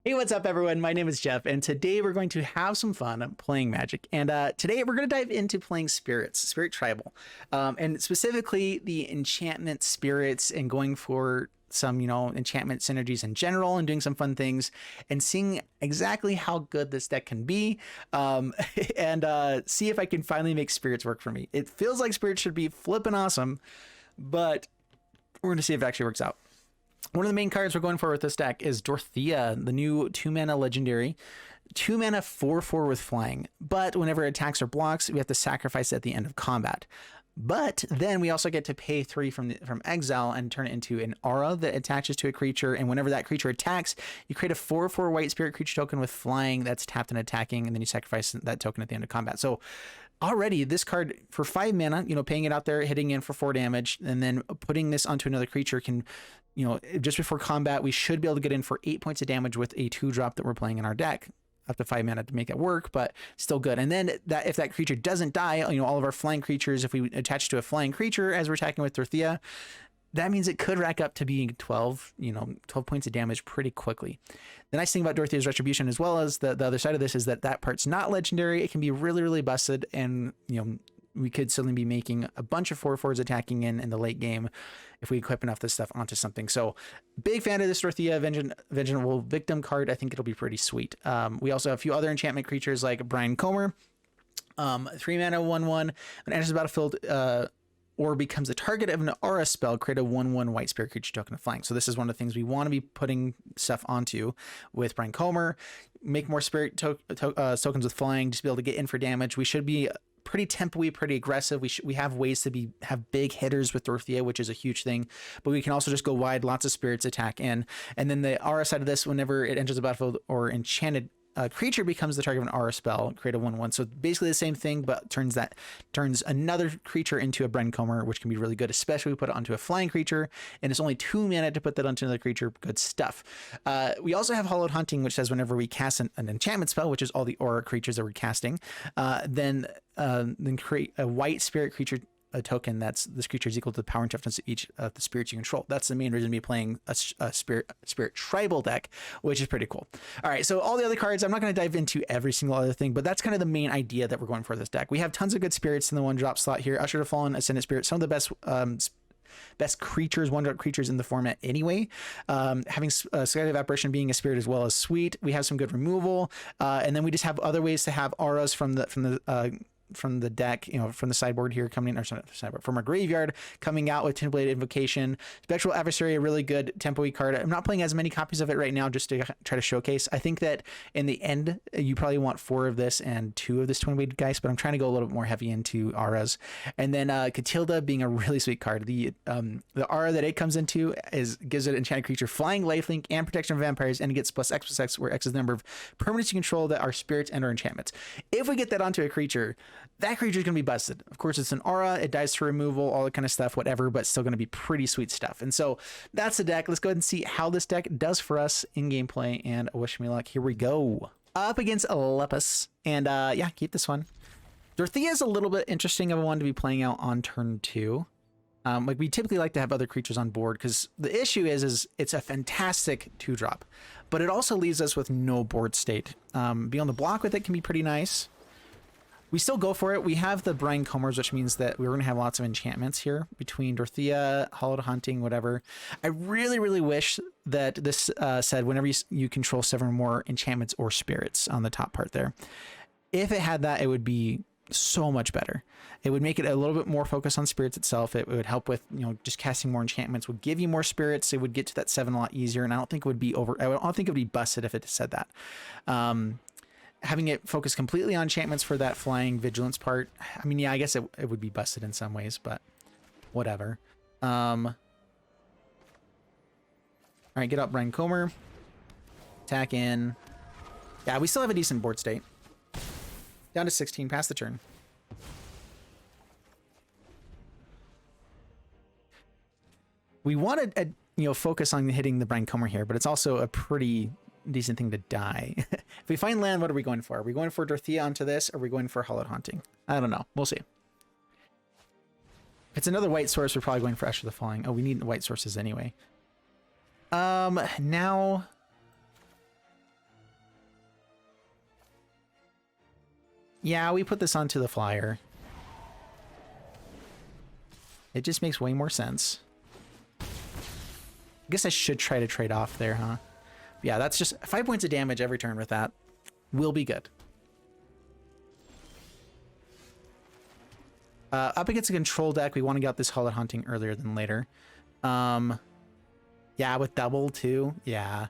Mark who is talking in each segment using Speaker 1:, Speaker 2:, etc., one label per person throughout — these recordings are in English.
Speaker 1: Hey, what's up, everyone? My name is Jeff, and today we're going to have some fun playing Magic. And today we're going to dive into playing Spirits, Spirit Tribal, and specifically the enchantment spirits, and going for some, enchantment synergies in general, and doing some fun things, and seeing exactly how good this deck can be, and see if I can finally make Spirits work for me. It feels like Spirits should be flipping awesome, but we're going to see if it actually works out. One of the main cards we're going for with this deck is Dorothea, the new 2-mana legendary. 2-mana 4/4 with flying, but whenever it attacks or blocks, we have to sacrifice it at the end of combat. But then we also get to pay 3 from exile and turn it into an aura that attaches to a creature. And whenever that creature attacks, you create a 4/4 white spirit creature token with flying that's tapped and attacking, and then you sacrifice that token at the end of combat. So already this card for 5 mana, paying it out there, hitting in for 4 damage, and then putting this onto another creature can, just before combat, we should be able to get in for 8 points of damage with a 2-drop that we're playing in our deck. Up to 5 mana to make it work, but still good. And then that if that creature doesn't die, all of our flying creatures, if we attach to a flying creature as we're attacking with Dorothea, that means it could rack up to being 12, 12 points of damage pretty quickly. The nice thing about Dorothea's Retribution, as well as the other side of this, is that part's not legendary. It can be really, really busted, and, we could suddenly be making a bunch of 4/4s attacking in the late game if we equip enough of this stuff onto something. So big fan of this Dorothea Vengeable Victim card. I think it'll be pretty sweet. We also have a few other enchantment creatures like Brian Comer, 3 mana 1/1. When it enters the battlefield, or becomes the target of an aura spell, create a 1/1 white spirit creature token of flying. So this is one of the things we want to be putting stuff onto with Brian Comer. Make more spirit tokens with flying, just be able to get in for damage. We should be pretty tempo-y, pretty aggressive. We have ways to have big hitters with Dorothea, which is a huge thing, but we can also just go wide, lots of spirits attack in. And then the aura side of this, whenever it enters the battlefield or enchanted creature becomes the target of an aura spell, create a 1/1. So basically the same thing, but turns another creature into a Bren Comer, which can be really good, especially if we put it onto a flying creature, and it's only 2 mana to put that onto another creature. Good stuff. We also have Hollowed Hunting, which says whenever we cast an enchantment spell, which is all the aura creatures that we're casting, then create a white spirit creature, a token that's this creature is equal to the power and toughness of each of the spirits you control. That's the main reason to be playing a spirit tribal deck, which is pretty cool. All right, so all the other cards, I'm not going to dive into every single other thing, but that's kind of the main idea that we're going for this deck. We have tons of good spirits in the 1-drop slot here. Usher to Fallen, Ascendant Spirit, some of the best creatures, 1-drop creatures in the format anyway. Having Skylight Apparition being a spirit as well as sweet. We have some good removal, and then we just have other ways to have auras from the deck, from the sideboard here coming in, or sorry, sideboard, from our graveyard coming out with Tinted Invocation. Spectral Adversary, a really good tempo-y card. I'm not playing as many copies of it right now just to try to showcase. I think that in the end, you probably want 4 of this and 2 of this Twin-Blade Geist, but I'm trying to go a little bit more heavy into auras. And then Catilda being a really sweet card. The aura that it comes into gives it enchanted creature flying, lifelink, and protection from vampires, and it gets +X+X, where X is the number of permanents you control that are spirits and or enchantments. If we get that onto a creature, that creature is going to be busted. Of course, it's an aura. It dies to removal, all that kind of stuff, whatever, but still going to be pretty sweet stuff. And so that's the deck. Let's go ahead and see how this deck does for us in gameplay, and wish me luck. Here we go. Up against Lepus, and yeah, keep this one. Dorothea is a little bit interesting of a one to be playing out on turn 2. Like we typically like to have other creatures on board, because the issue is it's a fantastic 2-drop, but it also leaves us with no board state. Being on the block with it can be pretty nice. We still go for it. We have the Brian Comers, which means that we're going to have lots of enchantments here between Dorothea, Hollowed Hunting, whatever. I really, really wish that this said whenever you control 7 or more enchantments or spirits on the top part there. If it had that, it would be so much better. It would make it a little bit more focused on spirits itself. It would help with, just casting more enchantments, would give you more spirits. It would get to that 7 a lot easier. And I don't think it would be I don't think it would be busted if it said that. Having it focus completely on enchantments for that flying vigilance part. I mean, yeah, I guess it would be busted in some ways, but whatever. All right, get up, Brian Comer. Attack in. Yeah, we still have a decent board state. Down to 16, past the turn. We want to, focus on hitting the Brian Comer here, but it's also a pretty decent thing to die. If we find land, what are we going for? Are we going for Dorothea onto this, or are we going for Hollowed Hunting? I don't know. We'll see. If it's another white source, we're probably going for Usher the Falling. Oh, we need white sources anyway. Now Yeah, we put this onto the flyer. It just makes way more sense. I guess I should try to trade off there, huh? Yeah, that's just 5 points of damage every turn with that. Will be good. Up against a control deck, we want to get out this Hallowed Hunting earlier than later. Yeah, with double too. Yeah.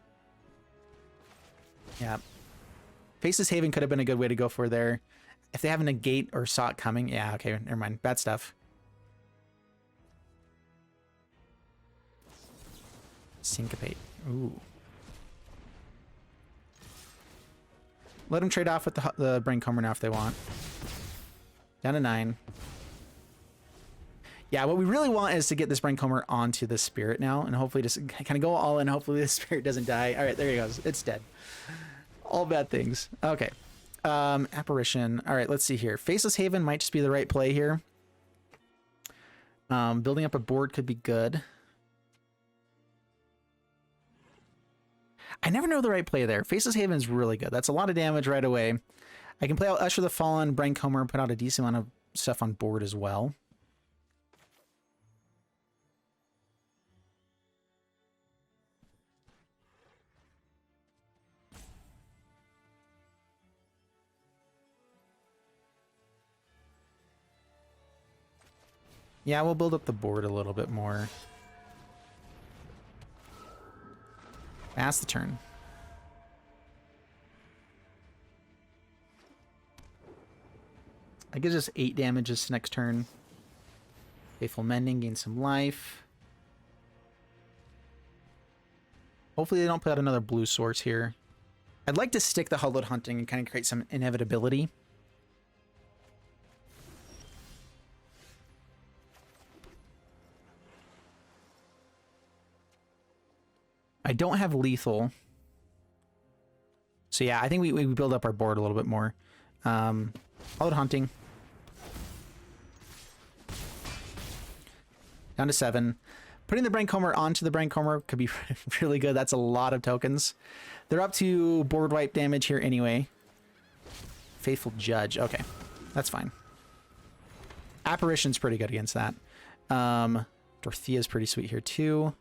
Speaker 1: Yeah. Faceless Haven could have been a good way to go for there. If they have a negate or saw it coming. Yeah, okay, never mind. Bad stuff. Syncopate. Ooh. Let them trade off with the Braincomber now if they want. Down to 9. Yeah, what we really want is to get this Braincomber onto the Spirit now, and hopefully just kind of go all in. Hopefully the Spirit doesn't die. All right, there he goes. It's dead. All bad things. Okay. Apparition. All right, let's see here. Faceless Haven might just be the right play here. Building up a board could be good. I never know the right play there. Faceless Haven is really good. That's a lot of damage right away. I can play out Usher the Fallen, Braincomber, and put out a decent amount of stuff on board as well. Yeah, we'll build up the board a little bit more. Pass the turn. That gives us 8 damages next turn. Faithful Mending, gain some life. Hopefully they don't put out another blue source here. I'd like to stick the Hallowed Hunting and kind of create some inevitability. I don't have lethal. So yeah, I think we build up our board a little bit more. Hallowed Hunting. Down to 7. Putting the Braincomber onto the Braincomber could be really good. That's a lot of tokens. They're up to board wipe damage here anyway. Faithful Judge. Okay, that's fine. Apparition's pretty good against that. Dorothea's pretty sweet here too.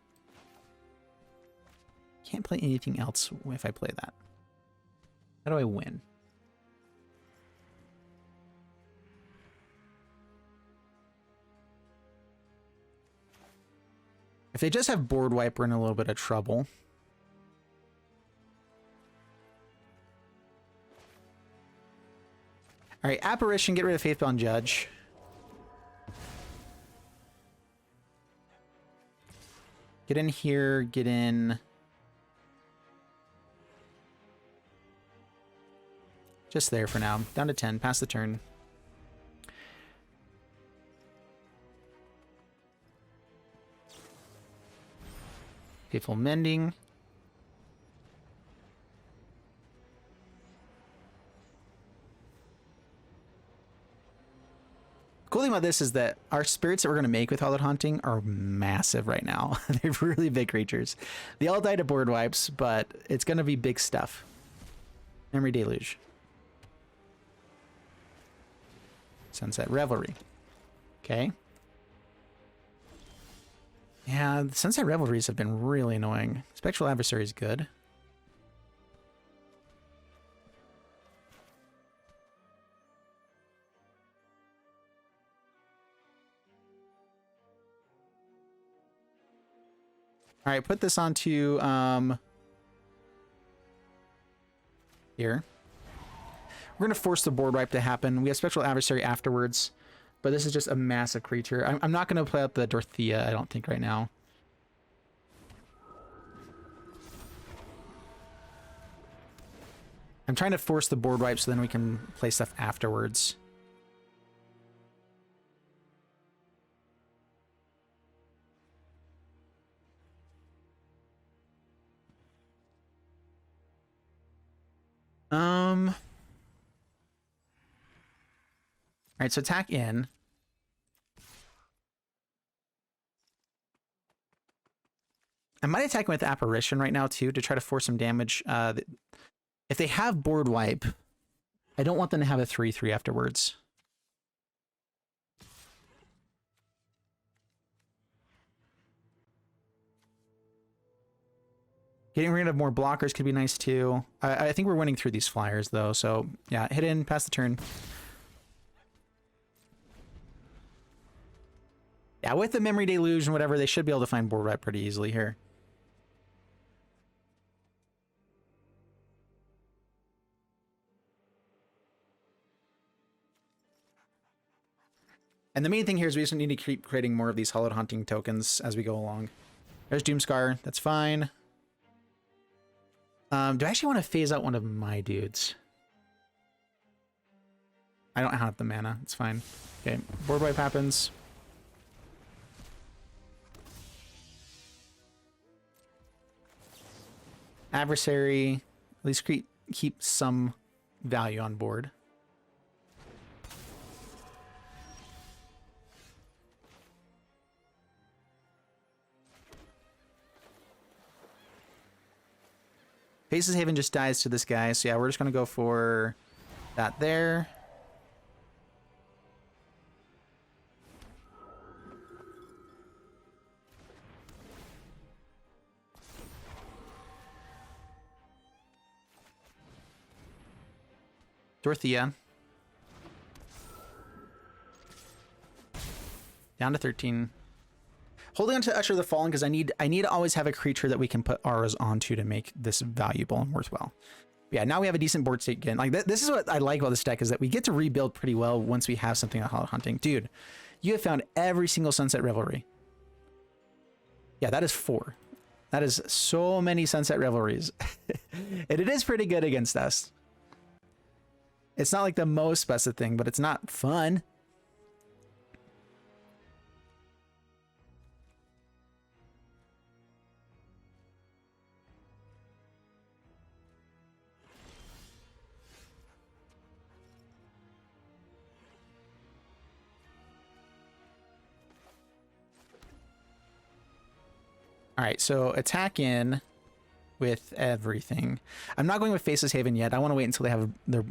Speaker 1: Can't play anything else if I play that. How do I win? If they just have board wipe, we're in a little bit of trouble. All right, Apparition, get rid of Faithbound Judge. Get in here, get in. Just there for now. Down to 10, pass the turn. Faithful Mending. Cool thing about this is that our spirits that we're going to make with Hallowed Hunting are massive right now. They're really big creatures. They all die to board wipes, but it's going to be big stuff. Memory Deluge. Sunset Revelry. Okay. Yeah, the Sunset Revelries have been really annoying. Spectral Adversary is good. All right, put this onto here. We're going to force the board wipe to happen. We have Spectral Adversary afterwards, but this is just a massive creature. I'm not going to play out the Dorothea, I don't think, right now. I'm trying to force the board wipe so then we can play stuff afterwards. All right, so attack in. I might attack with Apparition right now too to try to force some damage. If they have board wipe, I don't want them to have a 3/3 afterwards. Getting rid of more blockers could be nice too. I think we're winning through these flyers though, so yeah, hit in, pass the turn. Yeah, with the Memory Deluge and whatever, they should be able to find board wipe pretty easily here. And the main thing here is we just need to keep creating more of these Hallowed Haunting tokens as we go along. There's Doomscar, that's fine. Do I actually want to phase out one of my dudes? I don't have the mana, it's fine. Okay, board wipe happens. Adversary, at least keep some value on board. Faces Haven just dies to this guy, so yeah, we're just gonna go for that there. Dorothea. Down to 13. Holding on to Usher the Fallen because I need to always have a creature that we can put auras onto to make this valuable and worthwhile. Yeah, now we have a decent board state again. Like this is what I like about this deck, is that we get to rebuild pretty well once we have something like Hollow Hunting. Dude, you have found every single Sunset Revelry. Yeah, that is 4. That is so many Sunset Revelries. And it is pretty good against us. It's not like the most specific thing, but it's not fun. All right, so attack in with everything. I'm not going with Faceless Haven yet. I want to wait until they have their,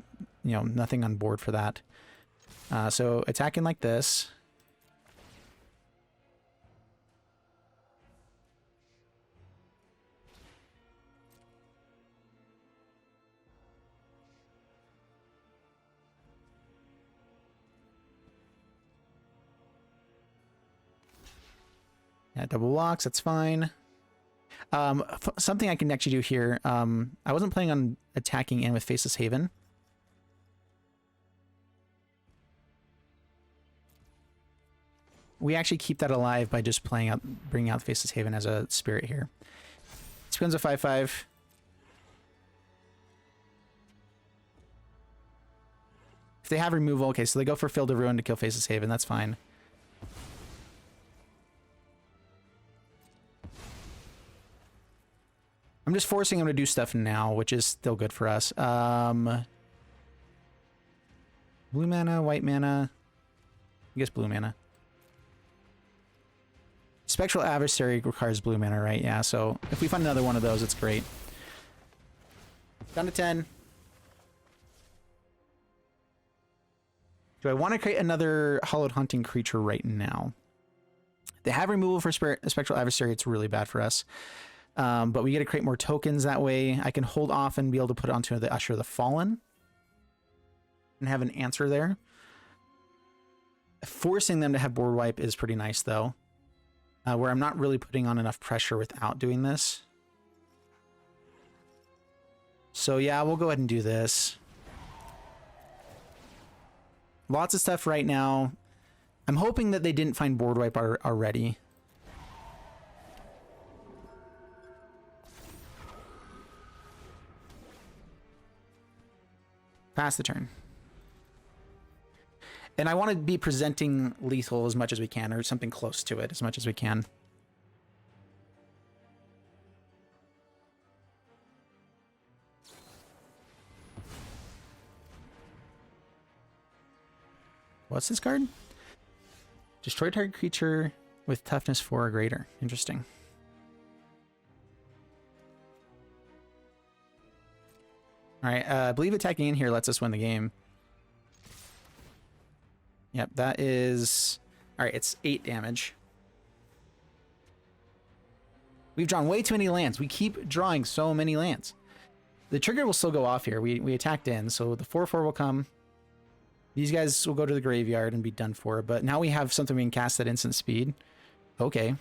Speaker 1: nothing on board for that. So attack in like this. Yeah, double blocks, that's fine. Something I can actually do here. I wasn't planning on attacking in with Faceless Haven. We actually keep that alive by just bringing out Faceless Haven as a spirit here. This becomes a 5/5. If they have removal, okay, so they go for Field of Ruin to kill Faceless Haven, that's fine. I'm just forcing him to do stuff now, which is still good for us. Blue mana, white mana. I guess blue mana. Spectral Adversary requires blue mana, right? Yeah, so if we find another one of those, it's great. Down to 10. Do I want to create another Hollowed Hunting creature right now? They have removal for Spectral Adversary. It's really bad for us. But we get to create more tokens that way. I can hold off and be able to put it onto the Usher of the Fallen and have an answer there. Forcing them to have board wipe is pretty nice, though, where I'm not really putting on enough pressure without doing this. So yeah, we'll go ahead and do this. Lots of stuff right now. I'm hoping that they didn't find board wipe already. Pass the turn. And I want to be presenting lethal as much as we can, or something close to it as much as we can. What's this card? Destroy target creature with toughness 4 or greater. Interesting. All right, I believe attacking in here lets us win the game. Yep, that is... All right, it's 8 damage. We've drawn way too many lands. We keep drawing so many lands. The trigger will still go off here. We attacked in, so the 4/4 will come. These guys will go to the graveyard and be done for, but now we have something we can cast at instant speed. Okay.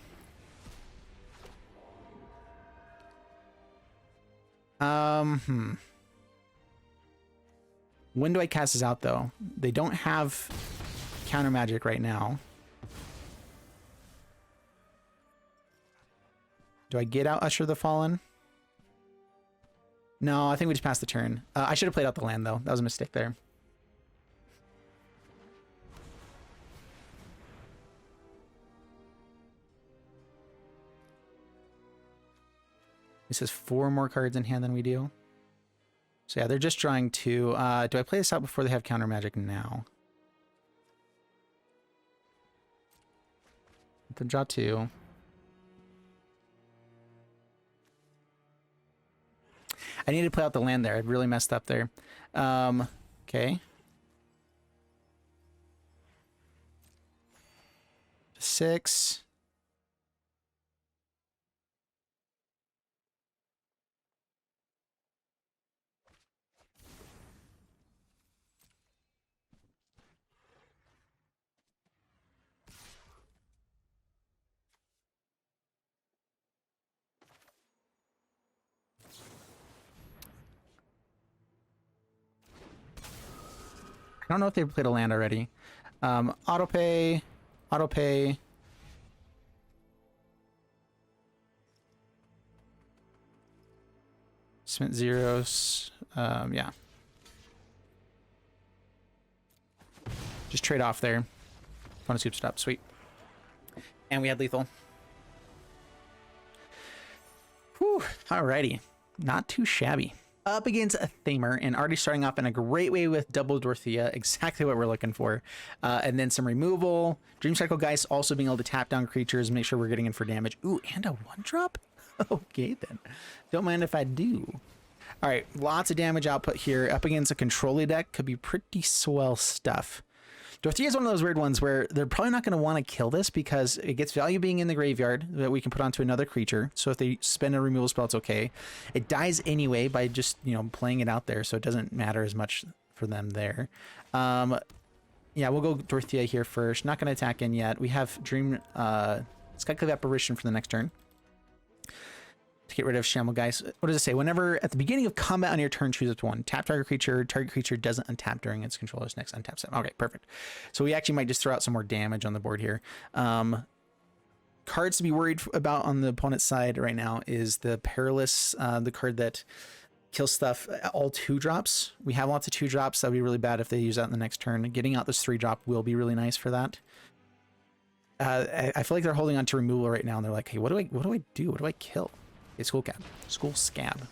Speaker 1: When do I cast this out, though? They don't have counter magic right now. Do I get out Usher the Fallen? No, I think we just passed the turn. I should have played out the land, though. That was a mistake there. He says 4 more cards in hand than we do. So yeah, they're just drawing 2. Do I play this out before they have counter magic now? Let them draw 2. I need to play out the land there. I'd really messed up there. Okay. 6. I don't know if they've played a land already. Autopay. Autopay. Spent zeros. Yeah. Just trade off there. Opponent scoops it up. Sweet. And we had lethal. Whew. Alrighty. Not too shabby. Up against a Thamer, and already starting off in a great way with double Dorothea, exactly what we're looking for. And then some removal. Dream Cycle Geist also being able to tap down creatures, make sure we're getting in for damage. Ooh, and a 1-drop? Okay then. Don't mind if I do. All right, lots of damage output here. Up against a control deck could be pretty swell stuff. Dorothea is one of those weird ones where they're probably not going to want to kill this because it gets value being in the graveyard that we can put onto another creature. So if they spend a removal spell, it's okay. It dies anyway by just, you know, playing it out there, so it doesn't matter as much for them there. Yeah, we'll go Dorothea here first. Not going to attack in yet. We have Dream Skyclave Apparition for the next turn. To get rid of Shamelgeist. What does it say? Whenever at the beginning of combat on your turn, choose up to 1. Tap target creature. Target creature doesn't untap during its controller's next untap step. Okay, perfect. So we actually might just throw out some more damage on the board here. Cards to be worried about on the opponent's side right now is the Perilous, the card that kills stuff, all 2-drops. We have lots of 2-drops. That would be really bad if they use that in the next turn. Getting out this 3-drop will be really nice for that. I feel like they're holding on to removal right now, and they're like, hey, what do I do? What do I kill? Okay, Skull Scab. Skull Scab.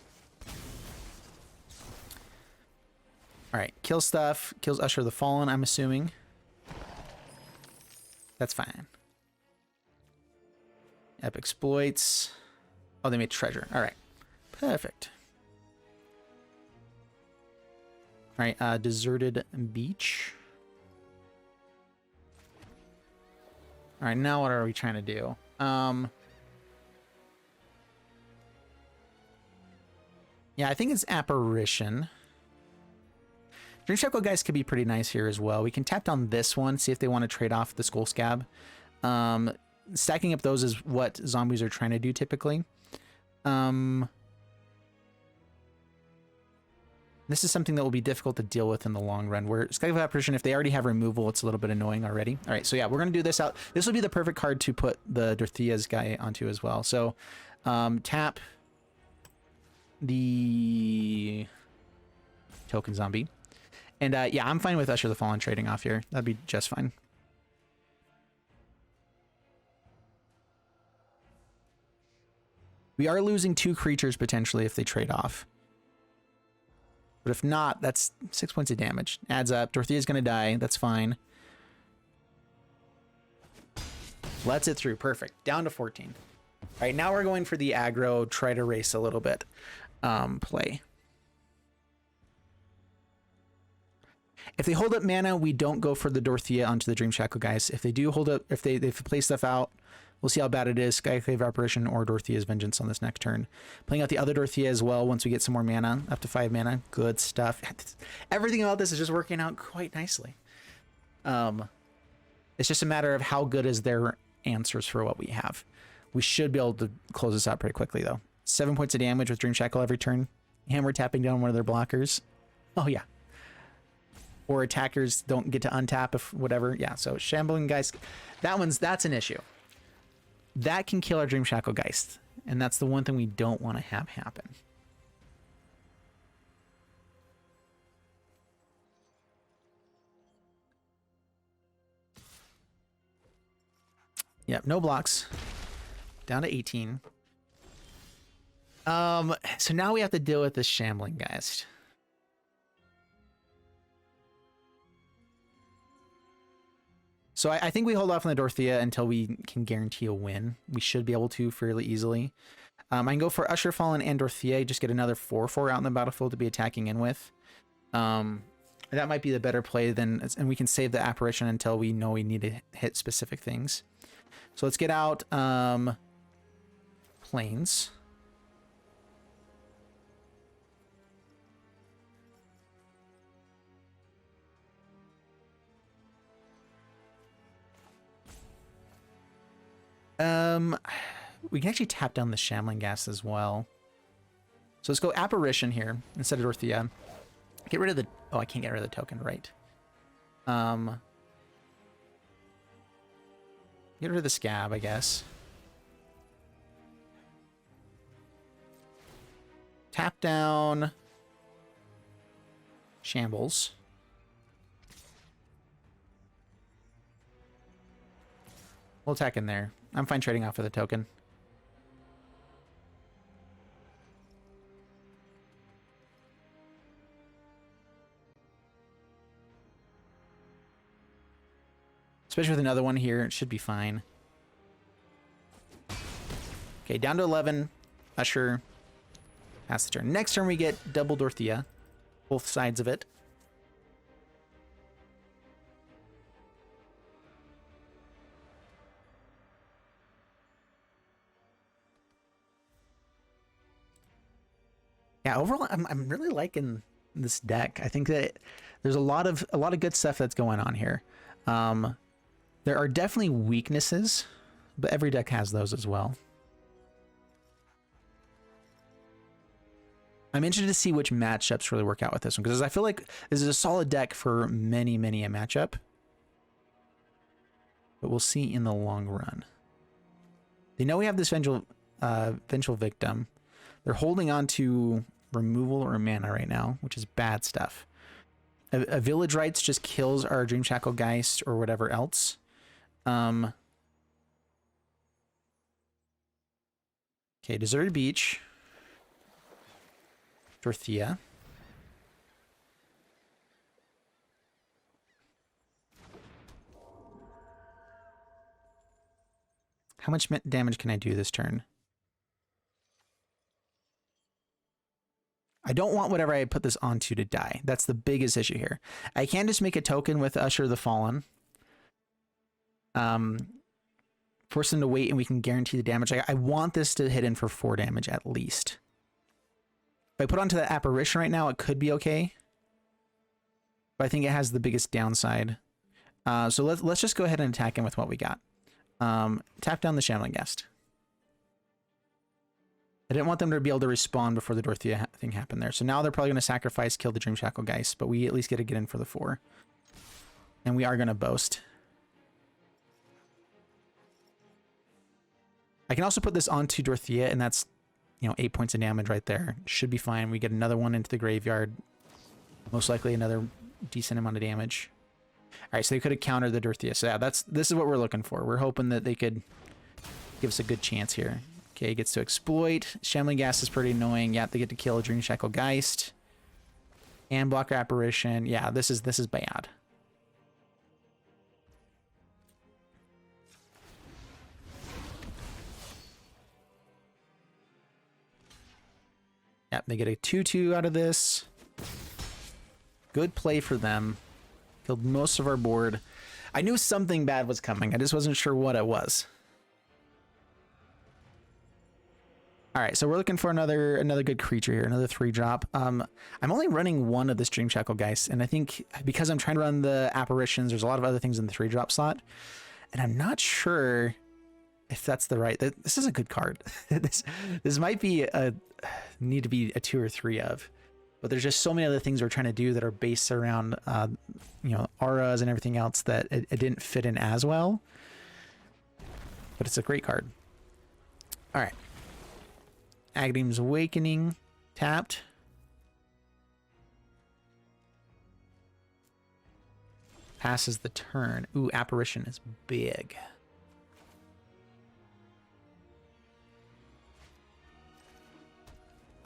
Speaker 1: Alright, kill stuff. Kills Usher the Fallen, I'm assuming. That's fine. Epic Exploits. Oh, they made treasure. Alright. Perfect. Alright, Deserted Beach. Alright, now what are we trying to do? Yeah, I think it's Apparition. Dream Shackle guys could be pretty nice here as well. We can tap down this one, see if they want to trade off the Skull Scab. Stacking up those is what zombies are trying to do typically. This is something that will be difficult to deal with in the long run. Where Skyclave Apparition, if they already have removal, it's a little bit annoying already. All right, so yeah, we're going to do this out. This will be the perfect card to put the Dorothea's guy onto as well. So tap the token zombie. And yeah, I'm fine with Usher the Fallen trading off here. That'd be just fine. We are losing 2 creatures potentially if they trade off. But if not, that's 6 points of damage. Adds up. Dorothea's going to die. That's fine. Lets it through. Perfect. Down to 14. All right, now we're going for the aggro, try to race a little bit play. If they hold up mana, we don't go for the Dorothea onto the Dream Shackle Geist. If they do hold up, if they play stuff out, we'll see how bad it is. Skyclave Apparition or Dorothea's Vengeance on this next turn. Playing out the other Dorothea as well once we get some more mana, up to 5 mana. Good stuff. Everything about this is just working out quite nicely. It's just a matter of how good is their answers for what we have. We should be able to close this out pretty quickly, though. 7 points of damage with Dream Shackle every turn. Hammer tapping down one of their blockers. Oh, yeah. Or attackers don't get to untap if whatever. Yeah, so Shambling Geist, that's an issue. That can kill our Dream Shackle Geist. And that's the one thing we don't want to have happen. Yep, no blocks. Down to 18. So now we have to deal with this Shambling Geist. So I think we hold off on the Dorothea until we can guarantee a win. We should be able to fairly easily. I can go for Usher Fallen and Dorothea, just get another 4/4 out in the battlefield to be attacking in with. That might be the better play than, and we can save the Apparition until we know we need to hit specific things. So let's get out Plains. We can actually tap down the Shambling Gas as well. So let's go Apparition here instead of Dorothea. Get rid of the... Oh, I can't get rid of the token, right. Get rid of the Scab, I guess. Tap down Shambles. We'll attack in there. I'm fine trading off for the token. Especially with another one here, it should be fine. Okay, down to 11. Usher. Pass the turn. Next turn we get double Dorothea. Both sides of it. Yeah, overall, I'm really liking this deck. I think that there's a lot of good stuff that's going on here. There are definitely weaknesses, but every deck has those as well. I'm interested to see which matchups really work out with this one, because I feel like this is a solid deck for many a matchup. But we'll see in the long run. They know we have this Vengeful Victim. They're holding on to removal or mana right now, which is bad stuff. A Village Rites just kills our Dream Shackle Geist or whatever else. Okay, Deserted Beach. Dorothea. How much damage can I do this turn? I don't want whatever I put this onto to die. That's the biggest issue here. I can just make a token with Usher the Fallen. Force them to wait and we can guarantee the damage. I want this to hit in for 4 damage at least. If I put onto that Apparition right now, it could be okay. But I think it has the biggest downside. So let's just go ahead and attack him with what we got. Tap down the Shambling Guest. I didn't want them to be able to respawn before the Dorothea thing happened there. So now they're probably going to sacrifice, kill the Dream Shackle Geist, but we at least get to get in for the 4. And we are going to boast. I can also put this onto Dorothea, and that's, 8 points of damage right there. Should be fine. We get another one into the graveyard. Most likely another decent amount of damage. All right, so they could have countered the Dorothea. So yeah, this is what we're looking for. We're hoping that they could give us a good chance here. Okay, gets to exploit. Shambling Gas is pretty annoying. Yeah, they get to kill a Dream Shackle Geist. And blocker Apparition. Yeah, this is bad. Yep, they get a 2/2 out of this. Good play for them. Killed most of our board. I knew something bad was coming. I just wasn't sure what it was. All right, so we're looking for another good creature here, another 3-drop. I'm only running one of the Stream Shackle guys, and I think because I'm trying to run the apparitions, there's a lot of other things in the 3-drop slot, and I'm not sure if that's the right. This is a good card. this might be need to be a 2 or 3 of, but there's just so many other things we're trying to do that are based around you know, auras and everything else that it didn't fit in as well. But it's a great card. All right. Aghanim Awakening, tapped. Passes the turn. Ooh, Apparition is big.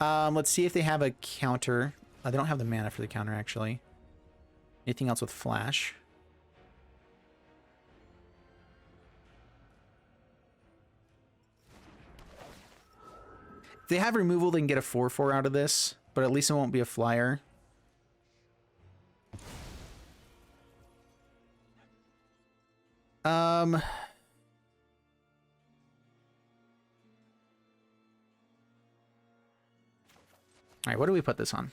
Speaker 1: Let's see if they have a counter. They don't have the mana for the counter, actually. Anything else with flash? If they have removal, they can get a 4/4 out of this, but at least it won't be a flyer. All right, what do we put this on?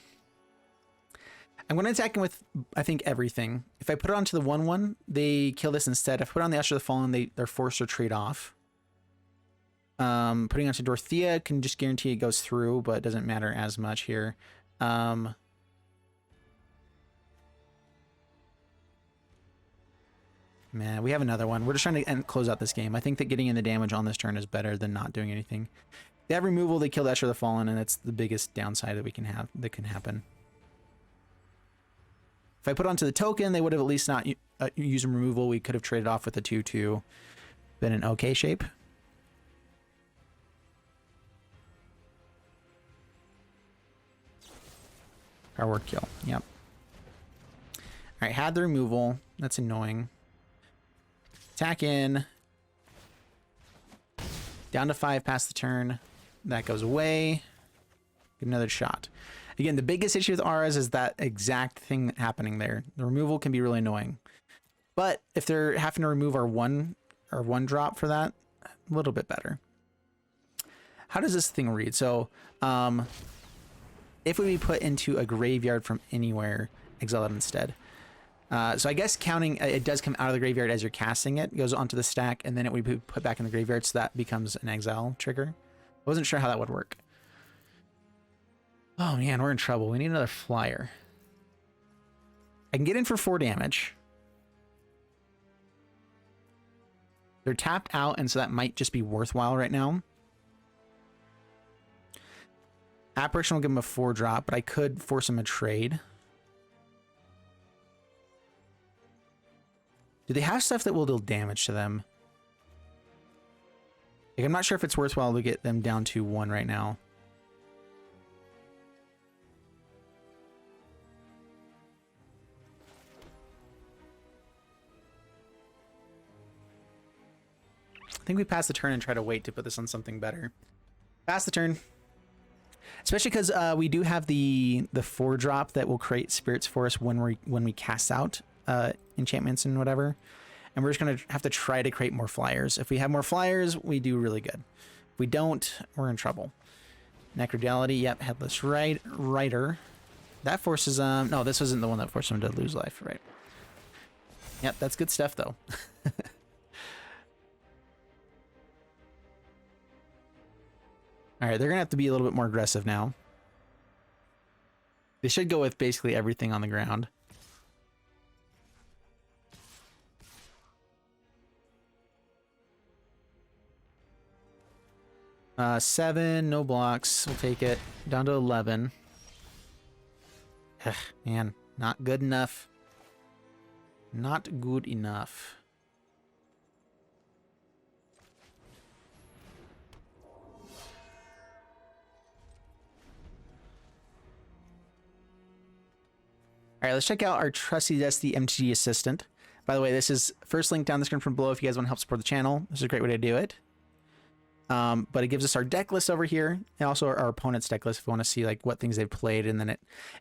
Speaker 1: I'm going to attack him with, I think, everything. If I put it onto the 1/1, they kill this instead. If I put it on the Usher of the Fallen, they're forced to trade off. Putting onto Dorothea can just guarantee it goes through, but it doesn't matter as much here. Man, we have another one. We're just trying to close out this game. I think that getting in the damage on this turn is better than not doing anything. They have removal, they kill the Usher of the Fallen, and that's the biggest downside that we can have, that can happen. If I put onto the token, they would have at least not used removal. We could have traded off with a 2/2. Been in okay shape. Our word kill. Yep. All right, had the removal. That's annoying. Attack in. Down to 5 past the turn. That goes away. Get another shot. Again, the biggest issue with auras is that exact thing happening there. The removal can be really annoying. But if they're having to remove our one drop for that, a little bit better. How does this thing read? So, if we put into a graveyard from anywhere, exile it instead. So I guess counting, it does come out of the graveyard as you're casting it, goes onto the stack, and then it would be put back in the graveyard, so that becomes an exile trigger. I wasn't sure how that would work. Oh man, we're in trouble. We need another flyer. I can get in for 4 damage. They're tapped out, and so that might just be worthwhile right now. Apparition will give him a 4-drop, but I could force him a trade. Do they have stuff that will deal damage to them? Like, I'm not sure if it's worthwhile to get them down to 1 right now. I think we pass the turn and try to wait to put this on something better. Pass the turn. Especially because we do have the 4-drop that will create spirits for us when we cast out enchantments and whatever. And we're just going to have to try to create more flyers. If we have more flyers, we do really good. If we don't, we're in trouble. Necrodality, yep, Headless Rider. That forces no, this wasn't the one that forced him to lose life, right? Yep, that's good stuff though. All right, they're gonna have to be a little bit more aggressive now. They should go with basically everything on the ground. Seven, no blocks. We'll take it down to 11. Ugh, man, not good enough. Not good enough. All right, let's check out our trusty Dusty MTG assistant. By the way, this is first link down the screen from below if you guys want to help support the channel. This is a great way to do it. But it gives us our deck list over here, and also our opponent's deck list if we want to see like what things they've played. And then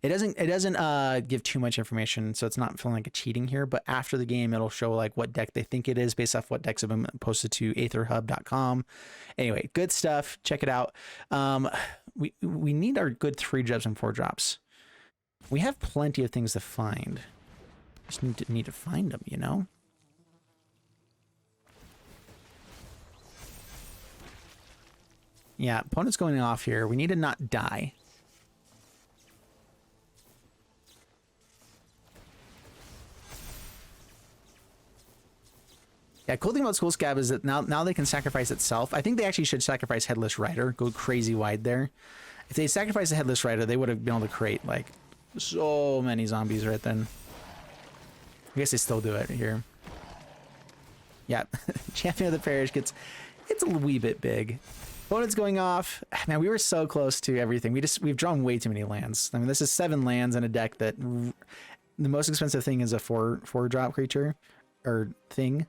Speaker 1: it doesn't give too much information, so it's not feeling like a cheating here. But after the game, it'll show like what deck they think it is based off what decks have been posted to aetherhub.com. Anyway, good stuff. Check it out. We need our good 3-drops and 4-drops. We have plenty of things to find. Just need to find them, you know. Yeah, opponent's going off here. We need to not die. Yeah, cool thing about School Scab is that now they can sacrifice itself. I think they actually should sacrifice Headless Rider, go crazy wide there. If they sacrificed the Headless Rider, they would have been able to create like so many zombies right then. I guess they still do it here. Yeah, Champion of the Parish it's a wee bit big. Opponent's going off. Man, we were so close to everything. We've drawn way too many lands. I mean, this is 7 lands in a deck that the most expensive thing is a 4-drop creature or thing.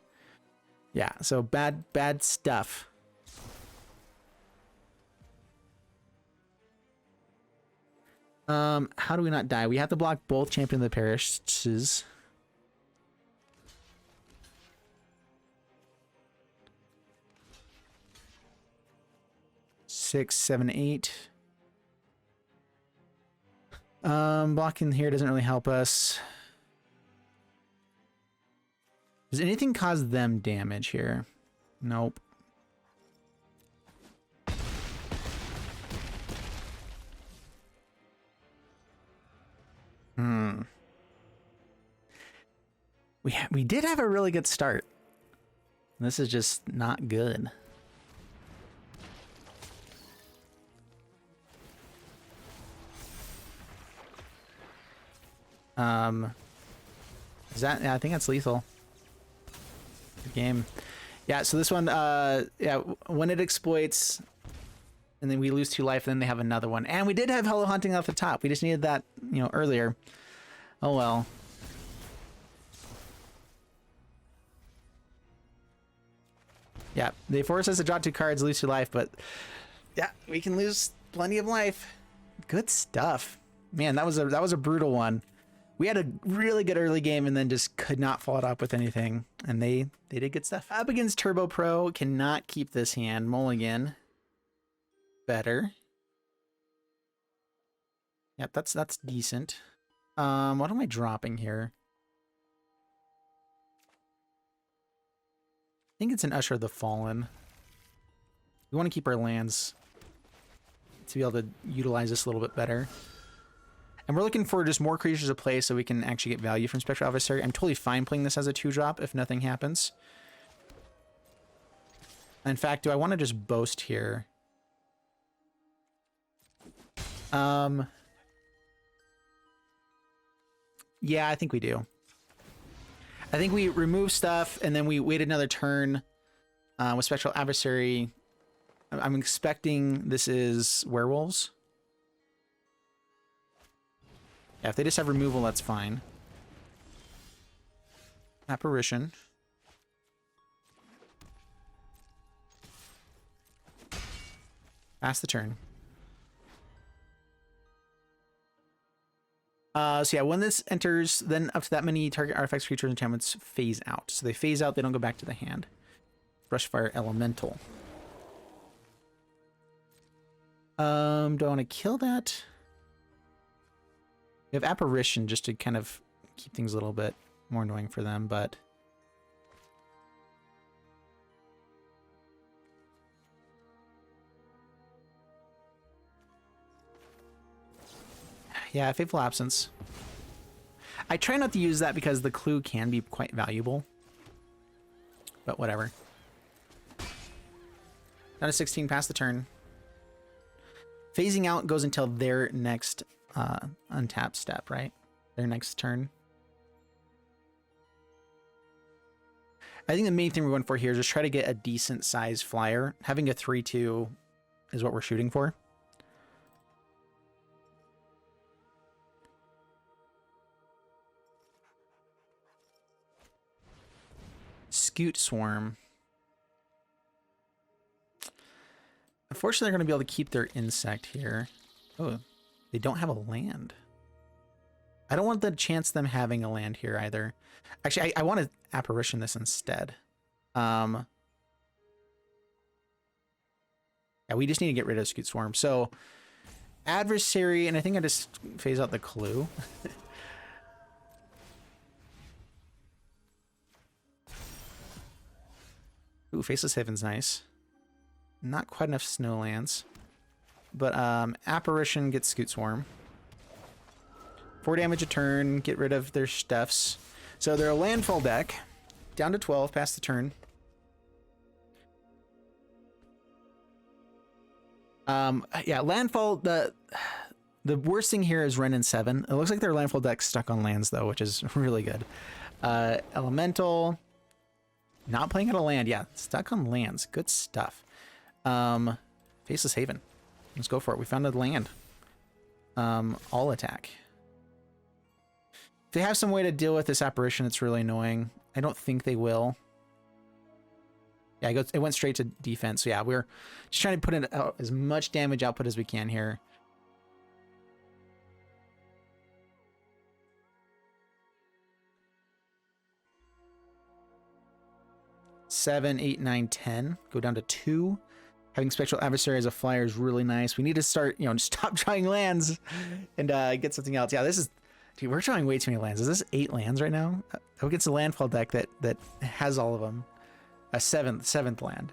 Speaker 1: Yeah, so bad stuff. How do we not die? We have to block both Champion of the Parishes. 6, 7, 8. Blocking here doesn't really help us. Does anything cause them damage here? Nope. We did have a really good start. This is just not good. Is that? Yeah, I think that's lethal. Good game. Yeah, so this one, yeah, when it exploits, and then we lose 2 life, then they have another one. And we did have Hello Hunting off the top. We just needed that, you know, earlier. Oh well. Yeah, they force us to draw 2 cards, lose 2 life, but yeah, we can lose plenty of life. Good stuff. Man, that was a brutal one. We had a really good early game and then just could not follow it up with anything. And they did good stuff. Up against Turbo Pro, cannot keep this hand. Mulligan. Better. Yep, that's decent. What am I dropping here? I think it's an Usher of the Fallen. We want to keep our lands to be able to utilize this a little bit better. And we're looking for just more creatures to play so we can actually get value from Spectral Adversary. I'm totally fine playing this as a 2-drop if nothing happens. In fact, do I want to just boast here? Yeah, I think we do. I think we remove stuff and then we wait another turn with Spectral Adversary. I'm expecting this is werewolves. Yeah, if they just have removal, that's fine. Apparition. Pass the turn. So yeah, when this enters, then up to that many target artifacts, creatures, and enchantments phase out. So they phase out, they don't go back to the hand. Brushfire Elemental. Do I want to kill that? We have Apparition just to kind of keep things a little bit more annoying for them, but... Yeah, Fateful Absence. I try not to use that because the clue can be quite valuable. But whatever. Down to 16, pass the turn. Phasing out goes until their next untap step, right? Their next turn. I think the main thing we're going for here is just try to get a decent size flyer. Having a 3/2 is what we're shooting for. Scoot Swarm. Unfortunately, they're going to be able to keep their insect here. Oh, they don't have a land. I don't want to chance them having a land here either. Actually, I want to apparition this instead. Yeah, we just need to get rid of Scoot Swarm. So, adversary, and I think I just phase out the clue. Ooh, Faceless Haven's nice. Not quite enough Snowlands. But Apparition gets Scoot Swarm. 4 damage a turn, get rid of their stuffs. So they're a landfall deck. Down to 12 past the turn. Yeah, landfall, the worst thing here is Wrenn and 7. It looks like their landfall deck's stuck on lands though, which is really good. Elemental. Not playing at a land, yeah. Stuck on lands. Good stuff. Faceless Haven. Let's go for it. We found a land. All attack. If they have some way to deal with this apparition, it's really annoying. I don't think they will. Yeah, it went straight to defense. So yeah, we're just trying to put in as much damage output as we can here. Seven, 8, 9, 10. Go down to 2. Having Spectral Adversary as a flyer is really nice. We need to start, stop drawing lands and get something else. Yeah, this is... Dude, we're drawing way too many lands. Is this 8 lands right now? Who gets a landfall deck that has all of them? A seventh land.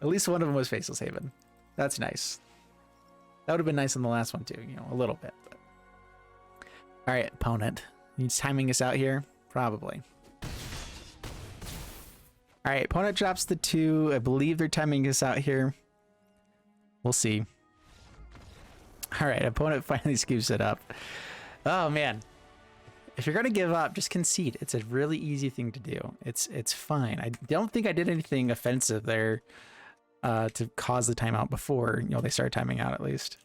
Speaker 1: At least one of them was Faceless Haven. That's nice. That would have been nice in the last one too, a little bit. But... All right, opponent. Needs timing us out here? Probably. All right, opponent drops the 2. I believe they're timing us out here. We'll see. All right, opponent finally scoops it up. Oh man. If you're going to give up, just concede. It's a really easy thing to do. It's fine. I don't think I did anything offensive there to cause the timeout before, they started timing out at least.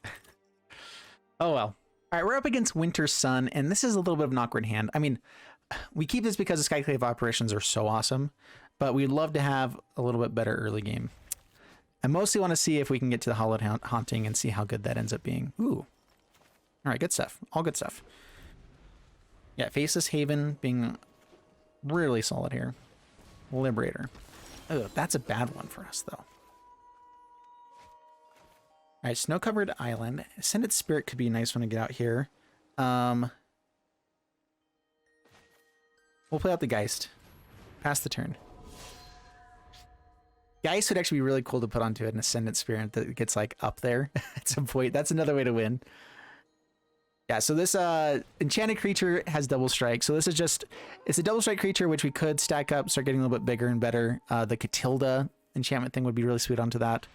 Speaker 1: Oh well. All right, we're up against Winter Sun, and this is a little bit of an awkward hand. I mean, we keep this because the Skyclave operations are so awesome, but we'd love to have a little bit better early game. I mostly want to see if we can get to the Hallowed Haunting and see how good that ends up being. Ooh. All right, good stuff. All good stuff. Yeah, Faceless Haven being really solid here. Liberator. Oh, that's a bad one for us, though. All right, Snow-Covered Island. Ascended Spirit could be a nice one to get out here. We'll play out the Geist. Pass the turn. Geist would actually be really cool to put onto an Ascendant Spirit that gets, like, up there at some point. That's another way to win. Yeah, so this enchanted creature has double strike. So this is just, it's a double strike creature, which we could stack up, start getting a little bit bigger and better. The Catilda enchantment thing would be really sweet onto that.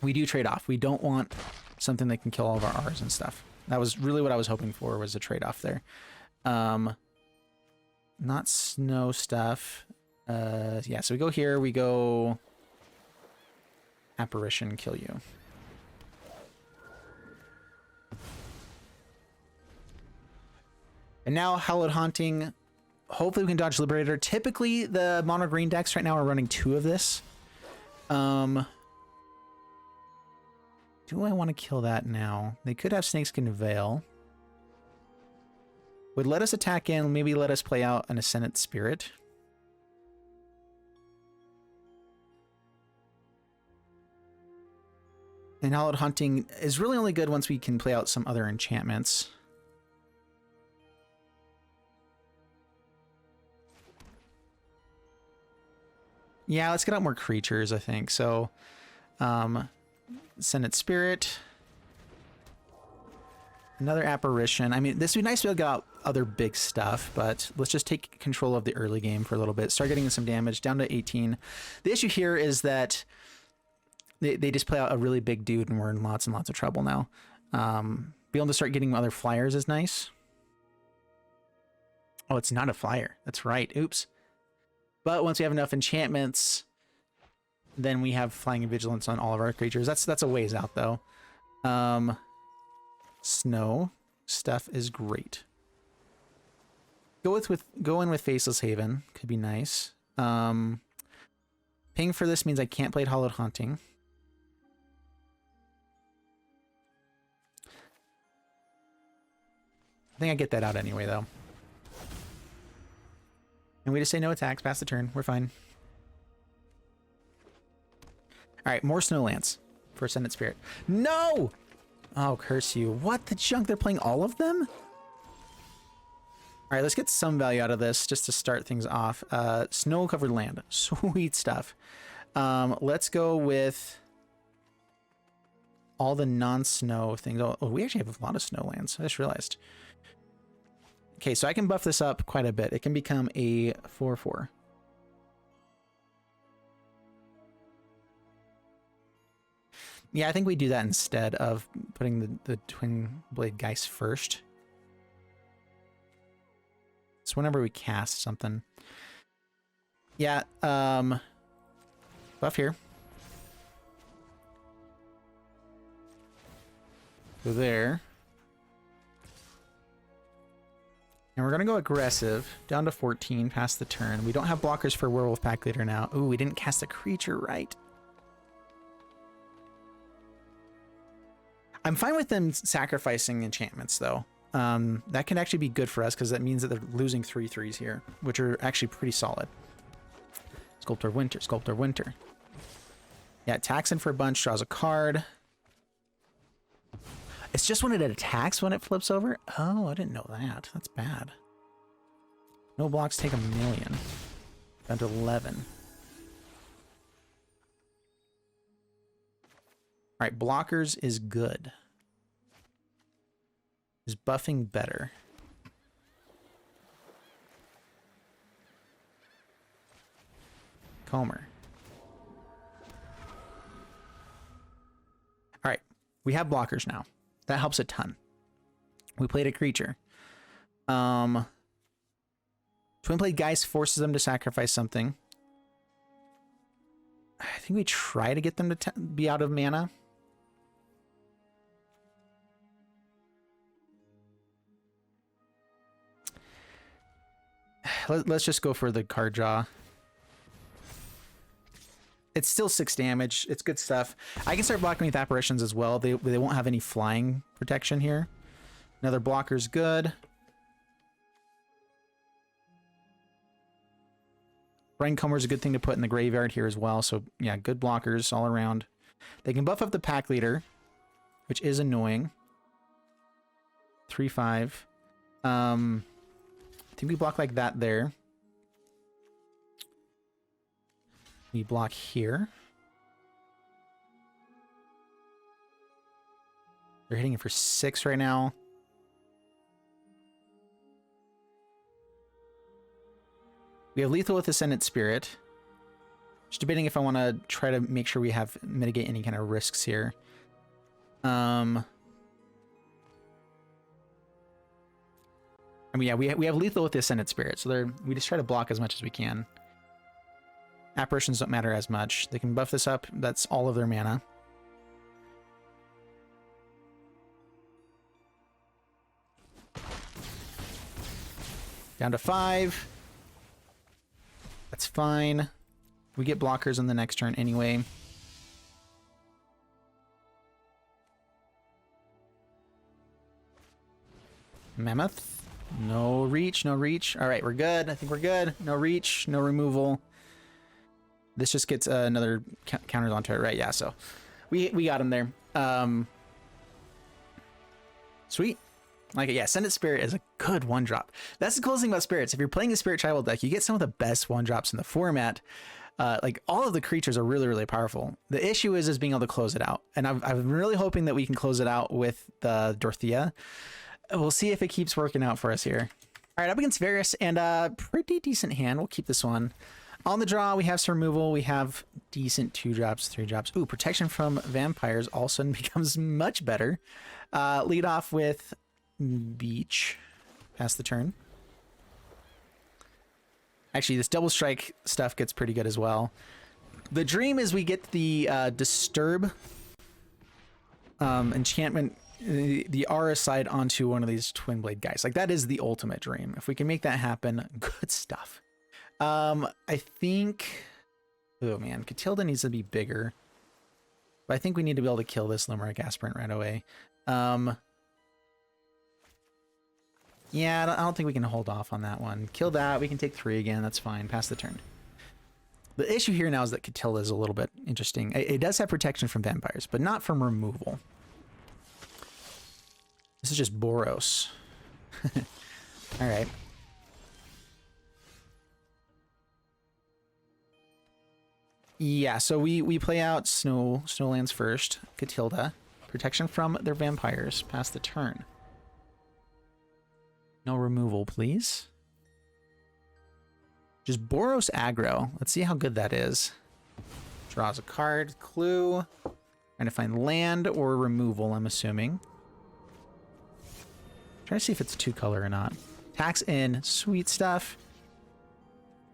Speaker 1: We do trade off. We don't want something that can kill all of our R's and stuff. That was really what I was hoping for, was a trade off there. Not snow stuff. Yeah, so we go here, we go Apparition, kill you. And now Hallowed Haunting. Hopefully we can dodge Liberator. Typically the mono green decks right now are running 2 of this. Do I want to kill that now? They could have Snakeskin Veil. Would let us attack in, maybe let us play out an Ascendant Spirit. And Hallowed Haunting is really only good once we can play out some other enchantments. Yeah, let's get out more creatures, I think. So, Ascendant Spirit. Another Apparition. I mean, this would be nice to be able to get out other big stuff, but let's just take control of the early game for a little bit. Start getting some damage, down to 18. The issue here is that they just play out a really big dude, and we're in lots and lots of trouble now. Be able to start getting other flyers is nice. Oh, it's not a flyer. That's right. Oops. But once we have enough enchantments, then we have Flying and Vigilance on all of our creatures. That's a ways out, though. Snow stuff is great. Go in with Faceless Haven. Could be nice. Ping for this means I can't play Hallowed Haunting. I think I get that out anyway, though. And we just say no attacks, pass the turn. We're fine. All right, more Snowlands for Ascendant Spirit. No! Oh, curse you. What the junk? They're playing all of them? All right, let's get some value out of this just to start things off. Snow-covered land. Sweet stuff. Let's go with all the non-snow things. Oh, we actually have a lot of snowlands. I just realized. Okay, so I can buff this up quite a bit. It can become a 4/4. Yeah, I think we do that instead of putting the Twin Blade Geist first. So whenever we cast something. Yeah, buff here. Go there. And we're going to go aggressive, down to 14, past the turn. We don't have blockers for Werewolf Pack Leader now. Ooh, we didn't cast a creature right. I'm fine with them sacrificing enchantments, though. That can actually be good for us, because that means that they're losing 3/3s here, which are actually pretty solid. Sculptor Winter, Sculptor Winter. Yeah, attacks in for a bunch, draws a card. It's just when it attacks when it flips over? Oh, I didn't know that. That's bad. No blocks take 1,000,000. Down to 11. Alright, blockers is good. Is buffing better? Comer. Alright, we have blockers now. That helps a ton. We played a creature. Twin Blade Geist forces them to sacrifice something. I think we try to get them to be out of mana. Let's just go for the card draw. It's still 6 damage. It's good stuff. I can start blocking with apparitions as well. They won't have any flying protection here. Another blocker's good. Raincomer is a good thing to put in the graveyard here as well. So yeah, good blockers all around. They can buff up the pack leader, which is annoying. 3/5. I think we block like that there. We block here. They're hitting it for 6 right now. We have lethal with Ascendant Spirit. Just debating if I want to try to make sure we have mitigate any kind of risks here. I mean, yeah, we have lethal with the Ascendant Spirit, so we just try to block as much as we can. Apparitions don't matter as much. They can buff this up. That's all of their mana. Down to 5. That's fine. We get blockers on the next turn anyway. Mammoth. No reach, no reach. All right, we're good. I think we're good. No reach, no removal. This just gets another counters onto it, right? Yeah, so we got him there. Sweet. Like it, yeah, Ascendant Spirit is a good 1-drop. That's the coolest thing about Spirits. If you're playing a Spirit Tribal deck, you get some of the best 1-drops in the format. Like all of the creatures are really, really powerful. The issue is being able to close it out. And I'm really hoping that we can close it out with the Dorothea. We'll see if it keeps working out for us here. All right, up against Varus, and pretty decent hand. We'll keep this one. On the draw, we have some removal. We have decent 2-drops, 3-drops. Ooh, protection from vampires all of a sudden becomes much better. Lead off with Beach. Pass the turn. Actually, this double strike stuff gets pretty good as well. The dream is we get the Disturb enchantment, the Aura side onto one of these Twin Blade guys. Like, that is the ultimate dream. If we can make that happen, good stuff. I think, oh man, Catilda needs to be bigger. But I think we need to be able to kill this Limerick Aspirant right away. Yeah, I don't think we can hold off on that one. Kill that, we can take 3 again, that's fine, pass the turn. The issue here now is that Catilda is a little bit interesting. It does have protection from vampires, but not from removal. This is just Boros. All right. Yeah, so we play out Snowlands first. Catilda. Protection from their vampires. Pass the turn. No removal, please. Just Boros aggro. Let's see how good that is. Draws a card. Clue. Trying to find land or removal, I'm assuming. Trying to see if it's 2-color or not. Tax in. Sweet stuff.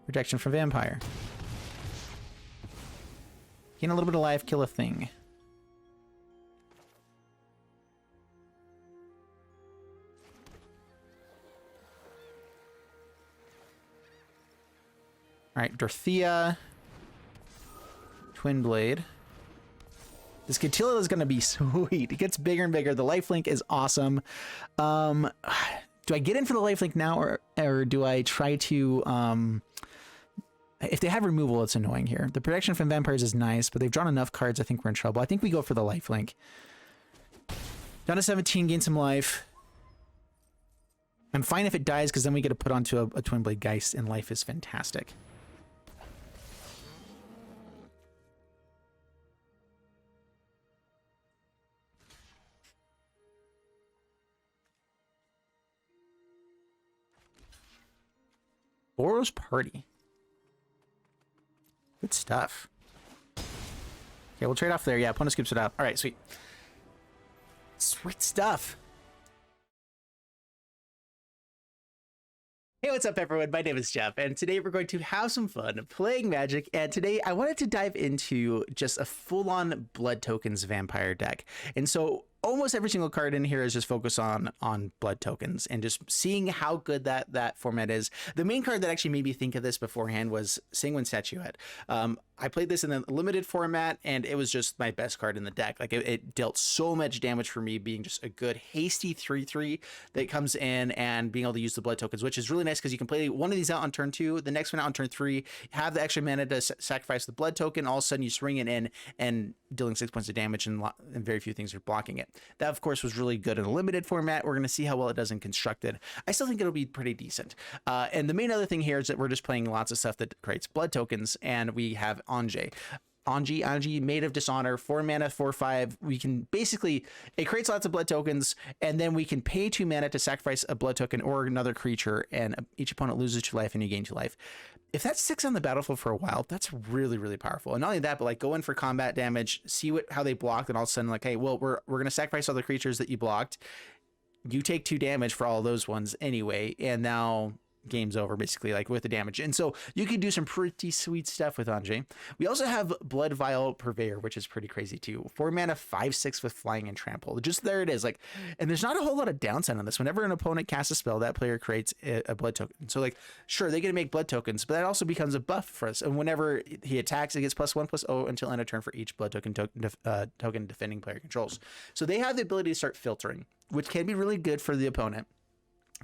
Speaker 1: Protection from vampire. Gain a little bit of life, kill a thing. All right, Dorothea. Twin Blade. This Catilda is going to be sweet. It gets bigger and bigger. The lifelink is awesome. Do I get in for the lifelink now, or do I try to... if they have removal, it's annoying here. The protection from vampires is nice, but they've drawn enough cards. I think we're in trouble. I think we go for the lifelink. Down to 17, gain some life. I'm fine if it dies, because then we get to put onto a Twin Blade Geist, and life is fantastic. Boros Party. Good stuff. Okay, we'll trade off there. Yeah, opponent scoops it out. All right, sweet. Sweet stuff. Hey, what's up, everyone? My name is Jeff, and today we're going to have some fun playing Magic. And today I wanted to dive into just a full-on Blood Tokens vampire deck. And so almost every single card in here is just focused on blood tokens and just seeing how good that format is. The main card that actually made me think of this beforehand was Sanguine Statuette. I played this in a limited format, and it was just my best card in the deck. Like it dealt so much damage for me, being just a good hasty 3/3 that comes in and being able to use the blood tokens, which is really nice because you can play one of these out on turn 2, the next one out on turn 3, have the extra mana to sacrifice the blood token. All of a sudden you swing it in and dealing 6 points of damage, and very few things are blocking it. That, of course, was really good in a limited format. We're going to see how well it does in constructed. I still think it'll be pretty decent. And the main other thing here is that we're just playing lots of stuff that creates blood tokens, and we have Anji, Maid of Dishonor, 4 mana, 4/5. We can basically, it creates lots of blood tokens, and then we can pay 2 mana to sacrifice a blood token or another creature, and each opponent loses 2 life and you gain 2 life. If that sticks on the battlefield for a while, that's really, really powerful. And not only that, but like go in for combat damage, see how they blocked, and all of a sudden like, hey, well, we're gonna sacrifice all the creatures that you blocked. You take 2 damage for all of those ones anyway, and now game's over basically, like with the damage. And so you can do some pretty sweet stuff with Anji. We also have Blood Vial Purveyor, which is pretty crazy too. 4 mana, 5/6 with flying and trample. Just there it is. Like, and there's not a whole lot of downside on this. Whenever an opponent casts a spell, that player creates a blood token. So like, sure, they get to make blood tokens, but that also becomes a buff for us. And whenever he attacks, it gets +1/+0 until end of turn for each blood token token defending player controls. So they have the ability to start filtering, which can be really good for the opponent.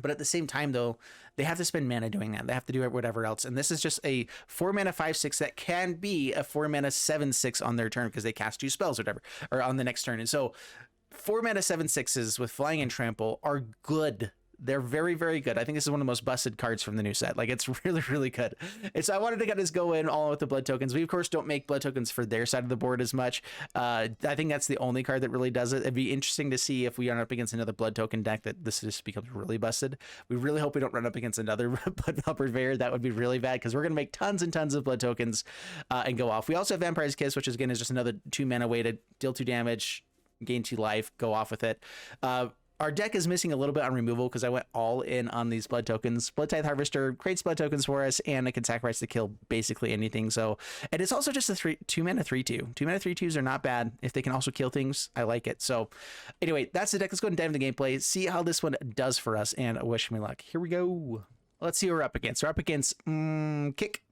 Speaker 1: But at the same time, though, they have to spend mana doing that. They have to do whatever else. And this is just a 4 mana 5/6 that can be a 4 mana 7/6 on their turn because they cast 2 spells or whatever, or on the next turn. And so 4 mana 7/6s with flying and trample are good. They're very, very good. I think this is one of the most busted cards from the new set. Like, it's really, really good. And so I wanted to kind of go in all with the blood tokens. We, of course, don't make blood tokens for their side of the board as much. I think that's the only card that really does it. It'd be interesting to see if we run up against another blood token deck that this just becomes really busted. We really hope we don't run up against another Blood Purveyor. That would be really bad because we're going to make tons and tons of blood tokens and go off. We also have Vampire's Kiss, which is, again, is just another 2 mana way to deal 2 damage, gain 2 life, go off with it. Our deck is missing a little bit on removal because I went all in on these blood tokens. Blood Tithe Harvester creates blood tokens for us, and it can sacrifice to kill basically anything. So, and it's also just a 2 mana 3/2. 2 mana 3/2s are not bad. If they can also kill things, I like it. So anyway, that's the deck. Let's go ahead and dive into the gameplay, see how this one does for us, and wish me luck. Here we go. let's see what we're up against. We're up against Kick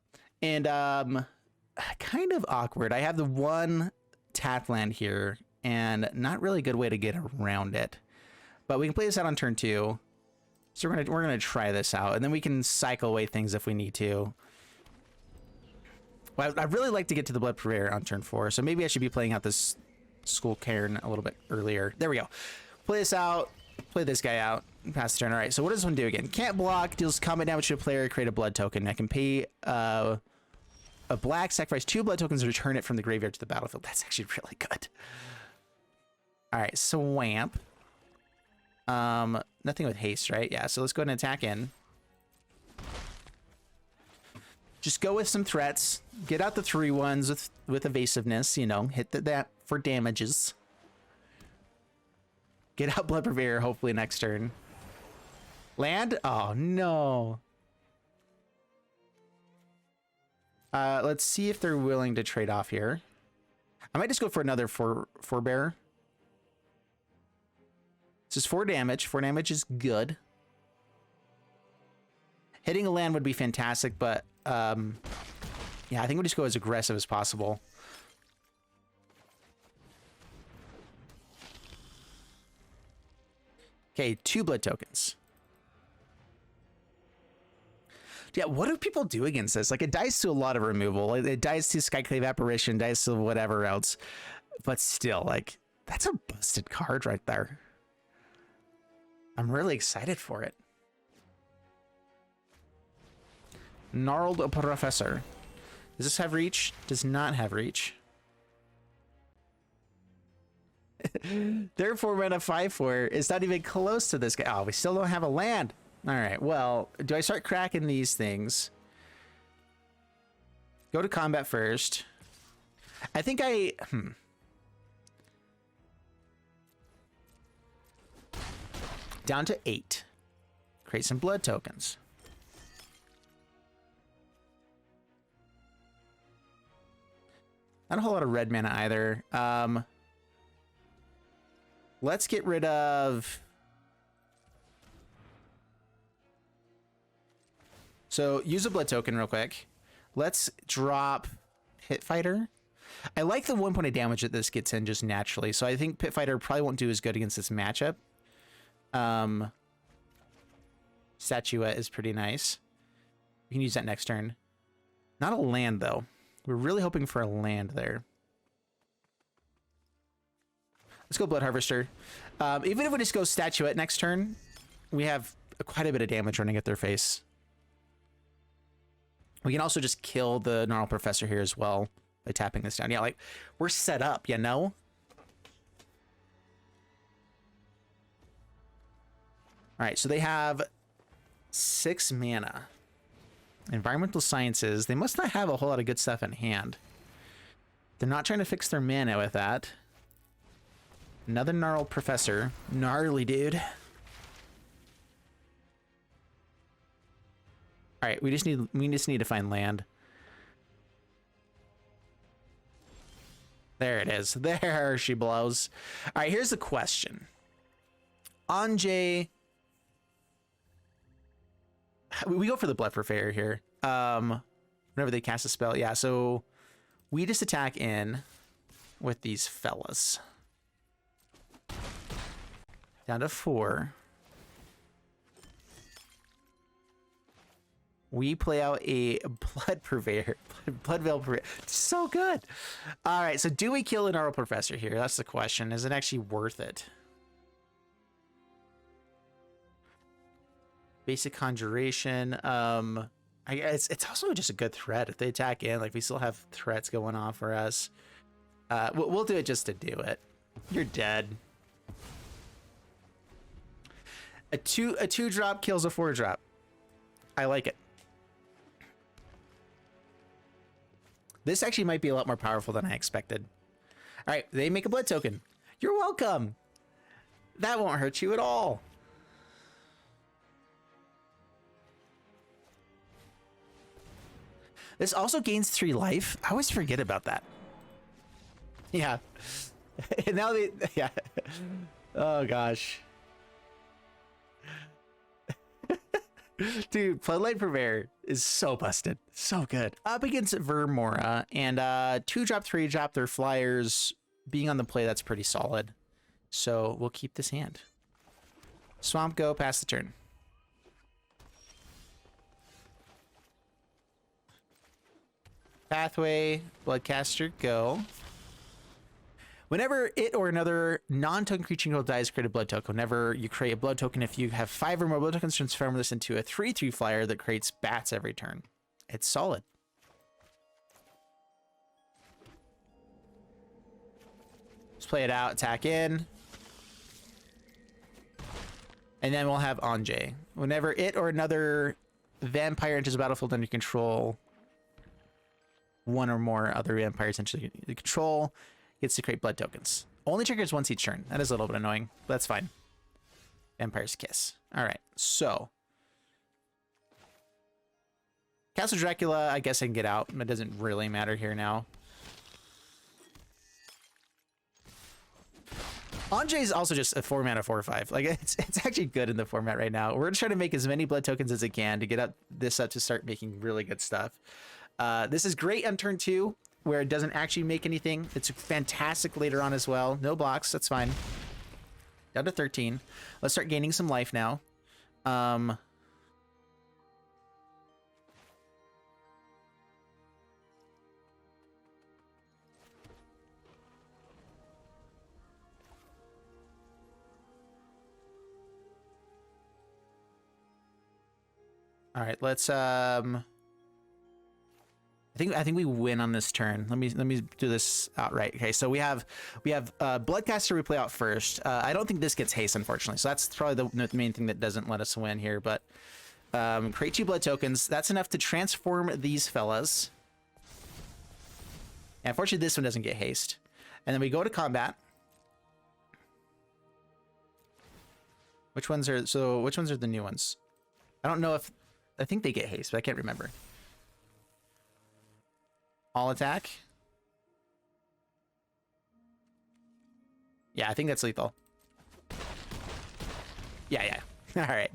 Speaker 1: and kind of awkward. I have the one tap land here and not really a good way to get around it. But we can play this out on turn 2. So we're gonna try this out, and then we can cycle away things if we need to. Well, I'd really like to get to the Blood Purveyor on turn 4, so maybe I should be playing out this Skull Cairn a little bit earlier. There we go. Play this out. Play this guy out. Pass the turn. All right. So what does this one do again? Can't block. Deals combat damage to a player. Create a blood token. I can pay a black, sacrifice 2 blood tokens, and return it from the graveyard to the battlefield. That's actually really good. All right. Swamp. Nothing with haste, right? Yeah. So let's go ahead and attack in. Just go with some threats. Get out the 3/1s with evasiveness. You know, hit that for damages. Get out Blood Purveyor, hopefully next turn. Land? Oh, no. Let's see if they're willing to trade off here. I might just go for another Forebear. This is 4 damage. 4 damage is good. Hitting a land would be fantastic, but yeah, I think we'll just go as aggressive as possible. Okay, 2 blood tokens. Yeah, what do people do against this? Like, it dies to a lot of removal. It dies to Skyclave Apparition, dies to whatever else. But still, like, that's a busted card right there. I'm really excited for it. Gnarled Professor. Does this have reach? Does not have reach. Therefore, mana 5/4 is not even close to this guy. Oh, we still don't have a land. All right. Well, do I start cracking these things? Go to combat first. I think I. Down to 8. Create some blood tokens. Not a whole lot of red mana either. Let's get rid of... So, use a blood token real quick. Let's drop Pit Fighter. I like the 1 point of damage that this gets in just naturally, so I think Pit Fighter probably won't do as good against this matchup. Statuette is pretty nice. We can use that next turn. Not a land, though. We're really hoping for a land there. Let's go Blood Harvester. Even if we just go Statuette next turn, we have quite a bit of damage running at their face. We can also just kill the Gnarled Professor here as well by tapping this down. Yeah, like, we're set up, you know? All right, so they have 6 mana. Environmental Sciences. They must not have a whole lot of good stuff in hand. They're not trying to fix their mana with that. Another Gnarled Professor. Gnarly, dude. All right, we just need to find land. There it is. There she blows. All right, here's the question. Anjay... We go for the Blood Purveyor here. Whenever they cast a spell. Yeah, so we just attack in with these fellas. Down to 4. We play out a Blood Purveyor. Blood Veil Purveyor. So good. All right, so do we kill a Gnarled Professor here? That's the question. Is it actually worth it? Basic Conjuration. It's also just a good threat. If they attack in, like, we still have threats going on for us. We'll do it just to do it. You're dead. A 2-drop kills a 4-drop. I like it. This actually might be a lot more powerful than I expected. All right, they make a blood token. You're welcome. That won't hurt you at all. This also gains 3 life. I always forget about that. Yeah. And now they... Yeah. Oh, gosh. Dude, Floodlight Purveyor is so busted. So good. Up against Vermora, and 2-drop, 3-drop, their flyers being on the play, that's pretty solid. So we'll keep this hand. Swamp go, pass the turn. Pathway, Bloodcaster, go. Whenever it or another non-token creature control dies, create a blood token. Whenever you create a blood token, if you have 5 or more blood tokens, transform this into a 3/3 flyer that creates bats every turn. It's solid. Let's play it out, attack in. And then we'll have Anjay. Whenever it or another vampire enters the battlefield under control, one or more other vampires enter the control, gets to create blood tokens. Only triggers once each turn. That is a little bit annoying, but that's fine. Vampire's Kiss. All right, so Castle Dracula, I guess I can get out. It doesn't really matter here now. Anjay is also just a 4-mana 4/5. Like it's actually good in the format right now. We're just trying to make as many blood tokens as it can to get up this up to start making really good stuff. This is great on turn 2, where it doesn't actually make anything. It's fantastic later on as well. No blocks, that's fine. Down to 13. Let's start gaining some life now. All right, let's I think we win on this turn. Let me do this outright. Okay, so we have Bloodcaster we play out first. I don't think this gets haste, unfortunately. So that's probably the main thing that doesn't let us win here. But create 2 blood tokens. That's enough to transform these fellas. And unfortunately, this one doesn't get haste. And then we go to combat. Which ones are the new ones? I don't know if I think they get haste, but I can't remember. All attack. Yeah, I think that's lethal. Yeah. All right.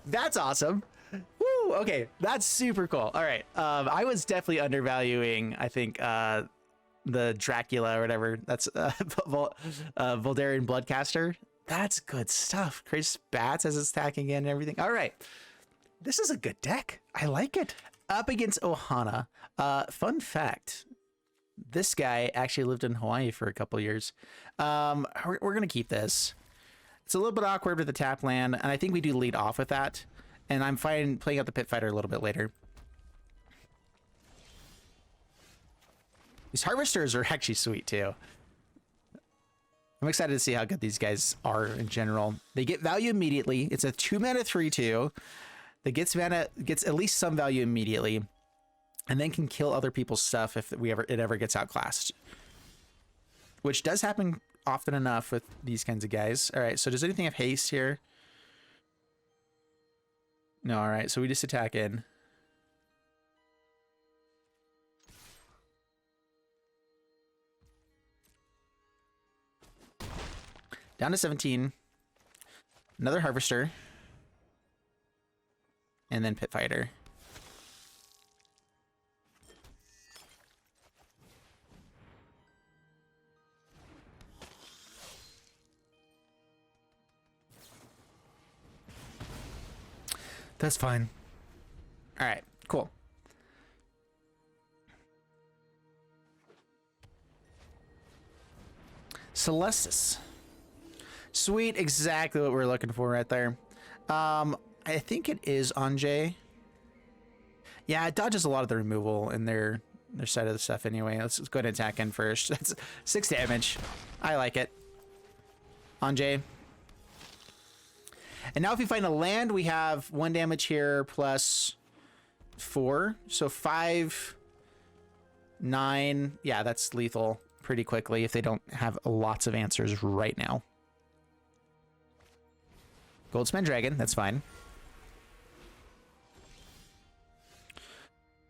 Speaker 1: That's awesome. Woo, okay, that's super cool. All right. I was definitely undervaluing, I think, the Dracula or whatever. That's Voldarian Bloodcaster. That's good stuff. Creates bats as it's attacking in and everything. All right. This is a good deck. I like it. Up against Ohana. Fun fact, this guy actually lived in Hawaii for a couple years. We're gonna keep this. It's a little bit awkward with the tap land, and I think we do lead off with that. And I'm fine playing out the Pit Fighter a little bit later. These Harvesters are actually sweet too. I'm excited to see how good these guys are in general. They get value immediately. It's a 2-mana 3/2 that gets at least some value immediately, and then can kill other people's stuff if it ever gets outclassed, which does happen often enough with these kinds of guys. All right, so does anything have haste here? No. All right, so we just attack in. Down to 17. Another Harvester. And then Pit Fighter. That's fine. All right, cool. Celestis. Sweet, exactly what we're looking for right there. I think it is Anjay. Yeah, it dodges a lot of the removal in their side of the stuff anyway. Let's go ahead and attack in first. That's 6 damage. I like it. Anjay. And now if we find a land, we have 1 damage here plus 4. So 5, 9. Yeah, that's lethal pretty quickly if they don't have lots of answers right now. Goldspan Dragon, that's fine.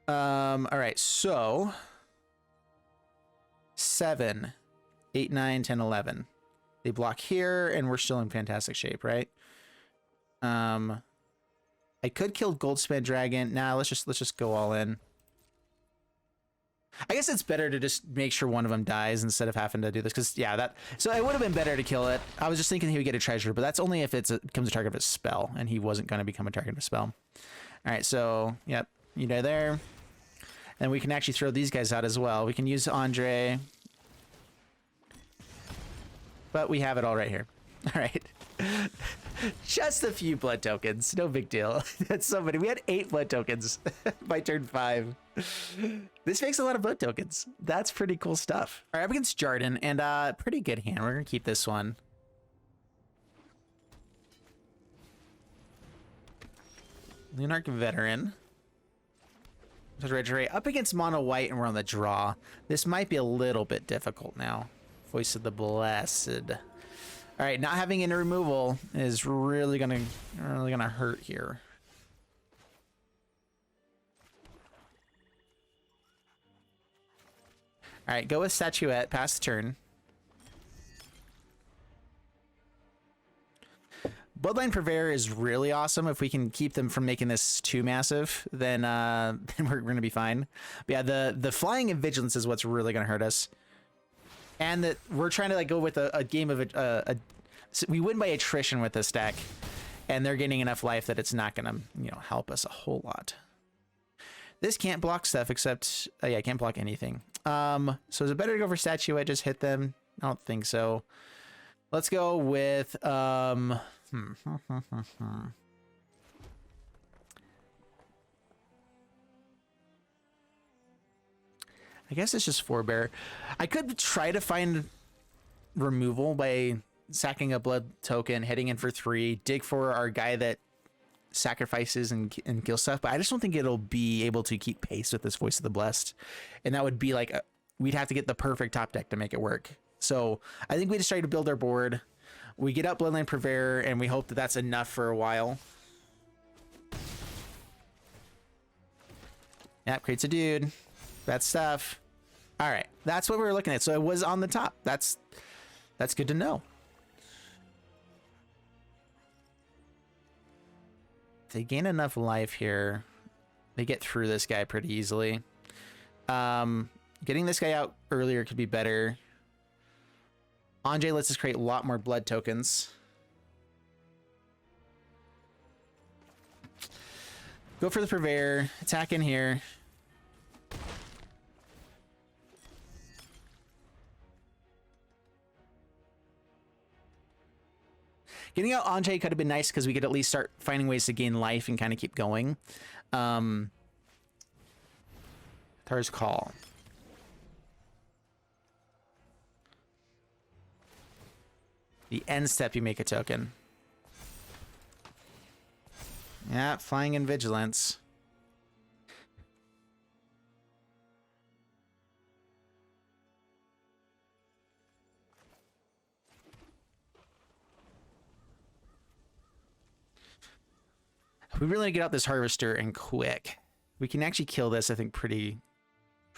Speaker 1: All right, so 7, 8, 9, 10, 11. They block here, and we're still in fantastic shape, right? I could kill Goldspan Dragon. Nah, let's just go all in. I guess it's better to just make sure one of them dies instead of having to do this, because yeah, so it would have been better to kill it. I was just thinking he would get a treasure, but that's only if it becomes a target of a spell, and he wasn't going to become a target of a spell. All right, so yep, you die there. And we can actually throw these guys out as well. We can use Andre, but we have it all right here. All right. Just a few blood tokens, no big deal. That's so many. We had 8 blood tokens by turn 5. This makes a lot of blood tokens. That's pretty cool stuff. All right, up against Jarden, and pretty good hand. We're gonna keep this one. Lunarch Veteran. Up against Mono White, and we're on the draw. This might be a little bit difficult now. Voice of the Blessed. All right, not having any removal is really gonna hurt here. All right, go with Statuette. Pass the turn. Bloodline Purveyor is really awesome. If we can keep them from making this too massive, then then we're gonna be fine. But yeah, the flying and vigilance is what's really gonna hurt us. And that we're trying to like go with a game of so we win by attrition with this deck, and they're getting enough life that it's not gonna help us a whole lot. This can't block stuff except yeah, I can't block anything. So is it better to go for Statuette? Just hit them? I don't think so. Let's go with I guess it's just Forebear. I could try to find removal by sacking a blood token, hitting in for 3, dig for our guy that sacrifices and kill stuff, but I just don't think it'll be able to keep pace with this Voice of the Blessed, and that would be like we'd have to get the perfect top deck to make it work. So I think we just try to build our board. We get up Bloodline Purveyor, and we hope that that's enough for a while. Yep, creates a dude. Bad stuff. All right, that's what we were looking at. So it was on the top. That's good to know. If they gain enough life here, they get through this guy pretty easily. Getting this guy out earlier could be better. Andre lets us create a lot more blood tokens. Go for the Purveyor. Attack in here. Getting out Andre could have been nice because we could at least start finding ways to gain life and kind of keep going. Tar's Call. The end step, you make a token. Yeah, Flying and Vigilance. We really need to get out this Harvester and quick. We can actually kill this, I think, pretty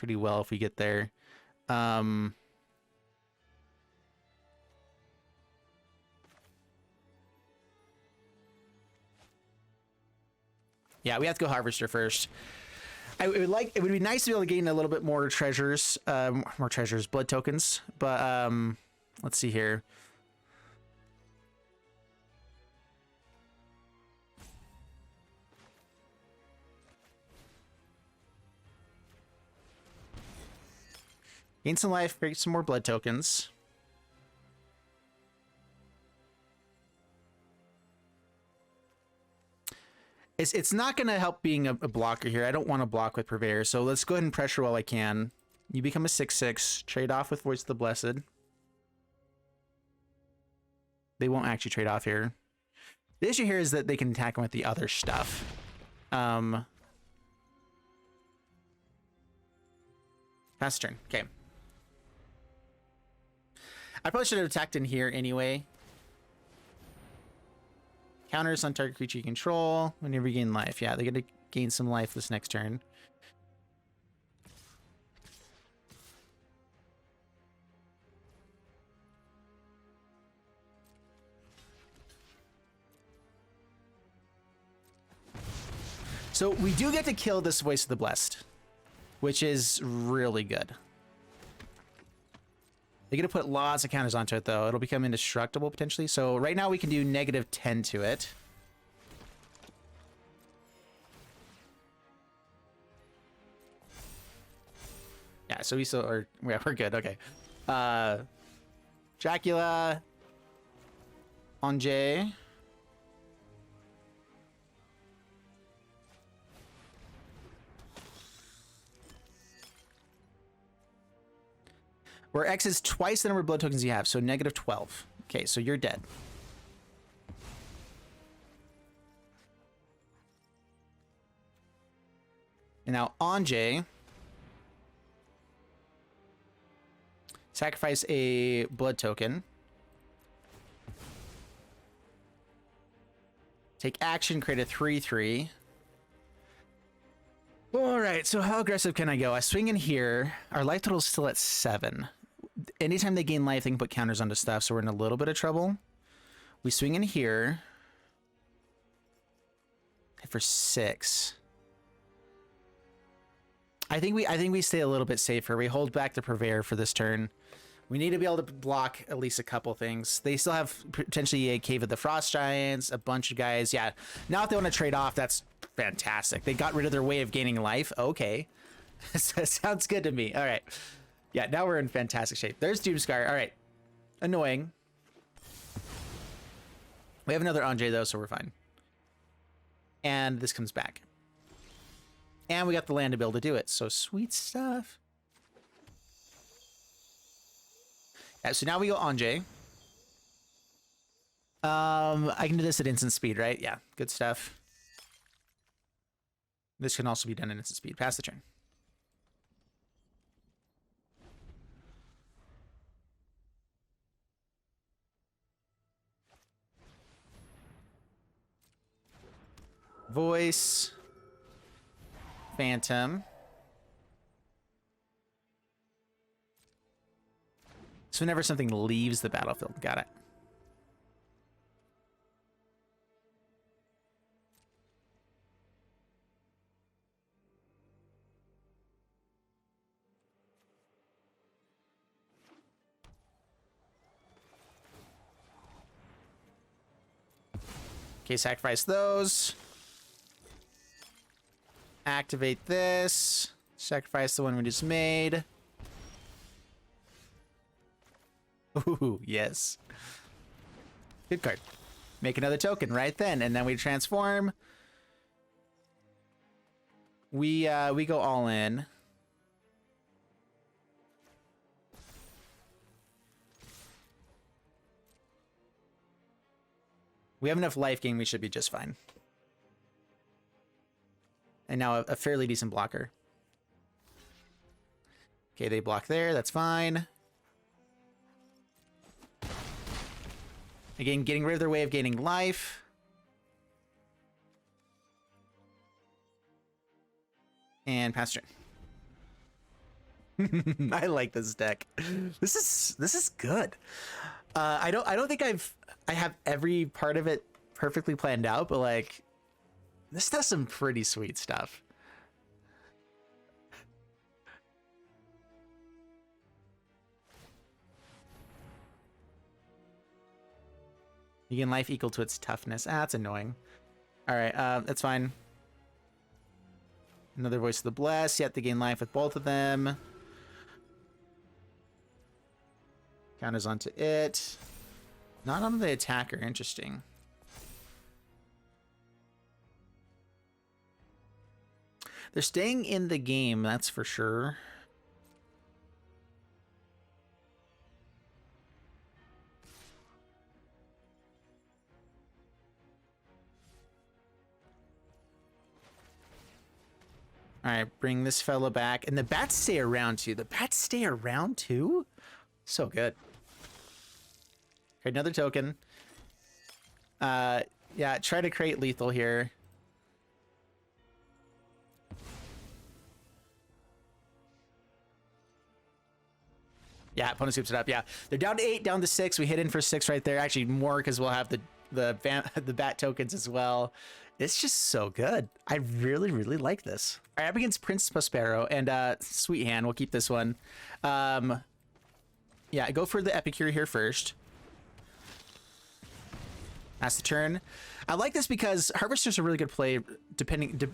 Speaker 1: well if we get there. Yeah, we have to go Harvester first. It would be nice to be able to gain a little bit more treasures, blood tokens. But let's see here. Gain some life, create some more blood tokens. It's not going to help being a blocker here. I don't want to block with Purveyor, so let's go ahead and pressure while I can. You become a 6/6. Trade off with Voice of the Blessed. They won't actually trade off here. The issue here is that they can attack him with the other stuff. Pass turn. Okay. I probably should have attacked in here anyway. Counters on target creature you control whenever you gain life. Yeah, they're going to gain some life this next turn. So we do get to kill this Voice of the Blessed, which is really good. They're going to put lots of counters onto it, though. It'll become indestructible, potentially. So right now we can do -10 to it. Yeah, so we still are... Yeah, we're good. Okay. Dracula. Anjay. Where X is twice the number of blood tokens you have, so -12. Okay, so you're dead. And now Anjay. Sacrifice a blood token. Take action, create a 3/3. All right, so how aggressive can I go? I swing in here. Our life total is still at 7. Anytime they gain life, they can put counters onto stuff, so we're in a little bit of trouble. We swing in here. Hit for 6. I think we stay a little bit safer. We hold back the Purveyor for this turn. We need to be able to block at least a couple things. They still have potentially a Cave of the Frost Giants, a bunch of guys. Yeah, now if they want to trade off, that's fantastic. They got rid of their way of gaining life. Okay. Sounds good to me. All right. Yeah, now we're in fantastic shape. There's Doomscar. All right. Annoying. We have another Anjay, though, so we're fine. And this comes back. And we got the land to be able to do it. So sweet stuff. Yeah, so now we go Anjay. I can do this at instant speed, right? Yeah, good stuff. This can also be done in instant speed. Pass the turn. Voice. Phantom. So whenever something leaves the battlefield. Got it. Okay, sacrifice those. Activate this. Sacrifice the one we just made. Ooh, yes. Good card. Make another token right then, and then we transform. We go all in. We have enough life gain, we should be just fine. And now a fairly decent blocker. Okay, they block there, that's fine. Again, getting rid of their way of gaining life. And pass turn. I like this deck. This is good. I don't think I have every part of it perfectly planned out, but like this does some pretty sweet stuff. You gain life equal to its toughness. Ah, that's annoying. All right, that's fine. Another Voice of the Blessed. Yet they gain life with both of them. Counters onto it. Not on the attacker. Interesting. They're staying in the game, that's for sure. All right, bring this fella back. And the bats stay around too. The bats stay around too? So good. Okay, another token. Yeah, try to create lethal here. Yeah, opponent scoops it up. Yeah, they're down to 8, down to 6. We hit in for 6 right there. Actually, more because we'll have the bat tokens as well. It's just so good. I really, really like this. All right, up against Prince Prospero and Sweet Hand. We'll keep this one. Yeah, go for the Epicure here first. That's the turn. I like this because Harvester's a really good play,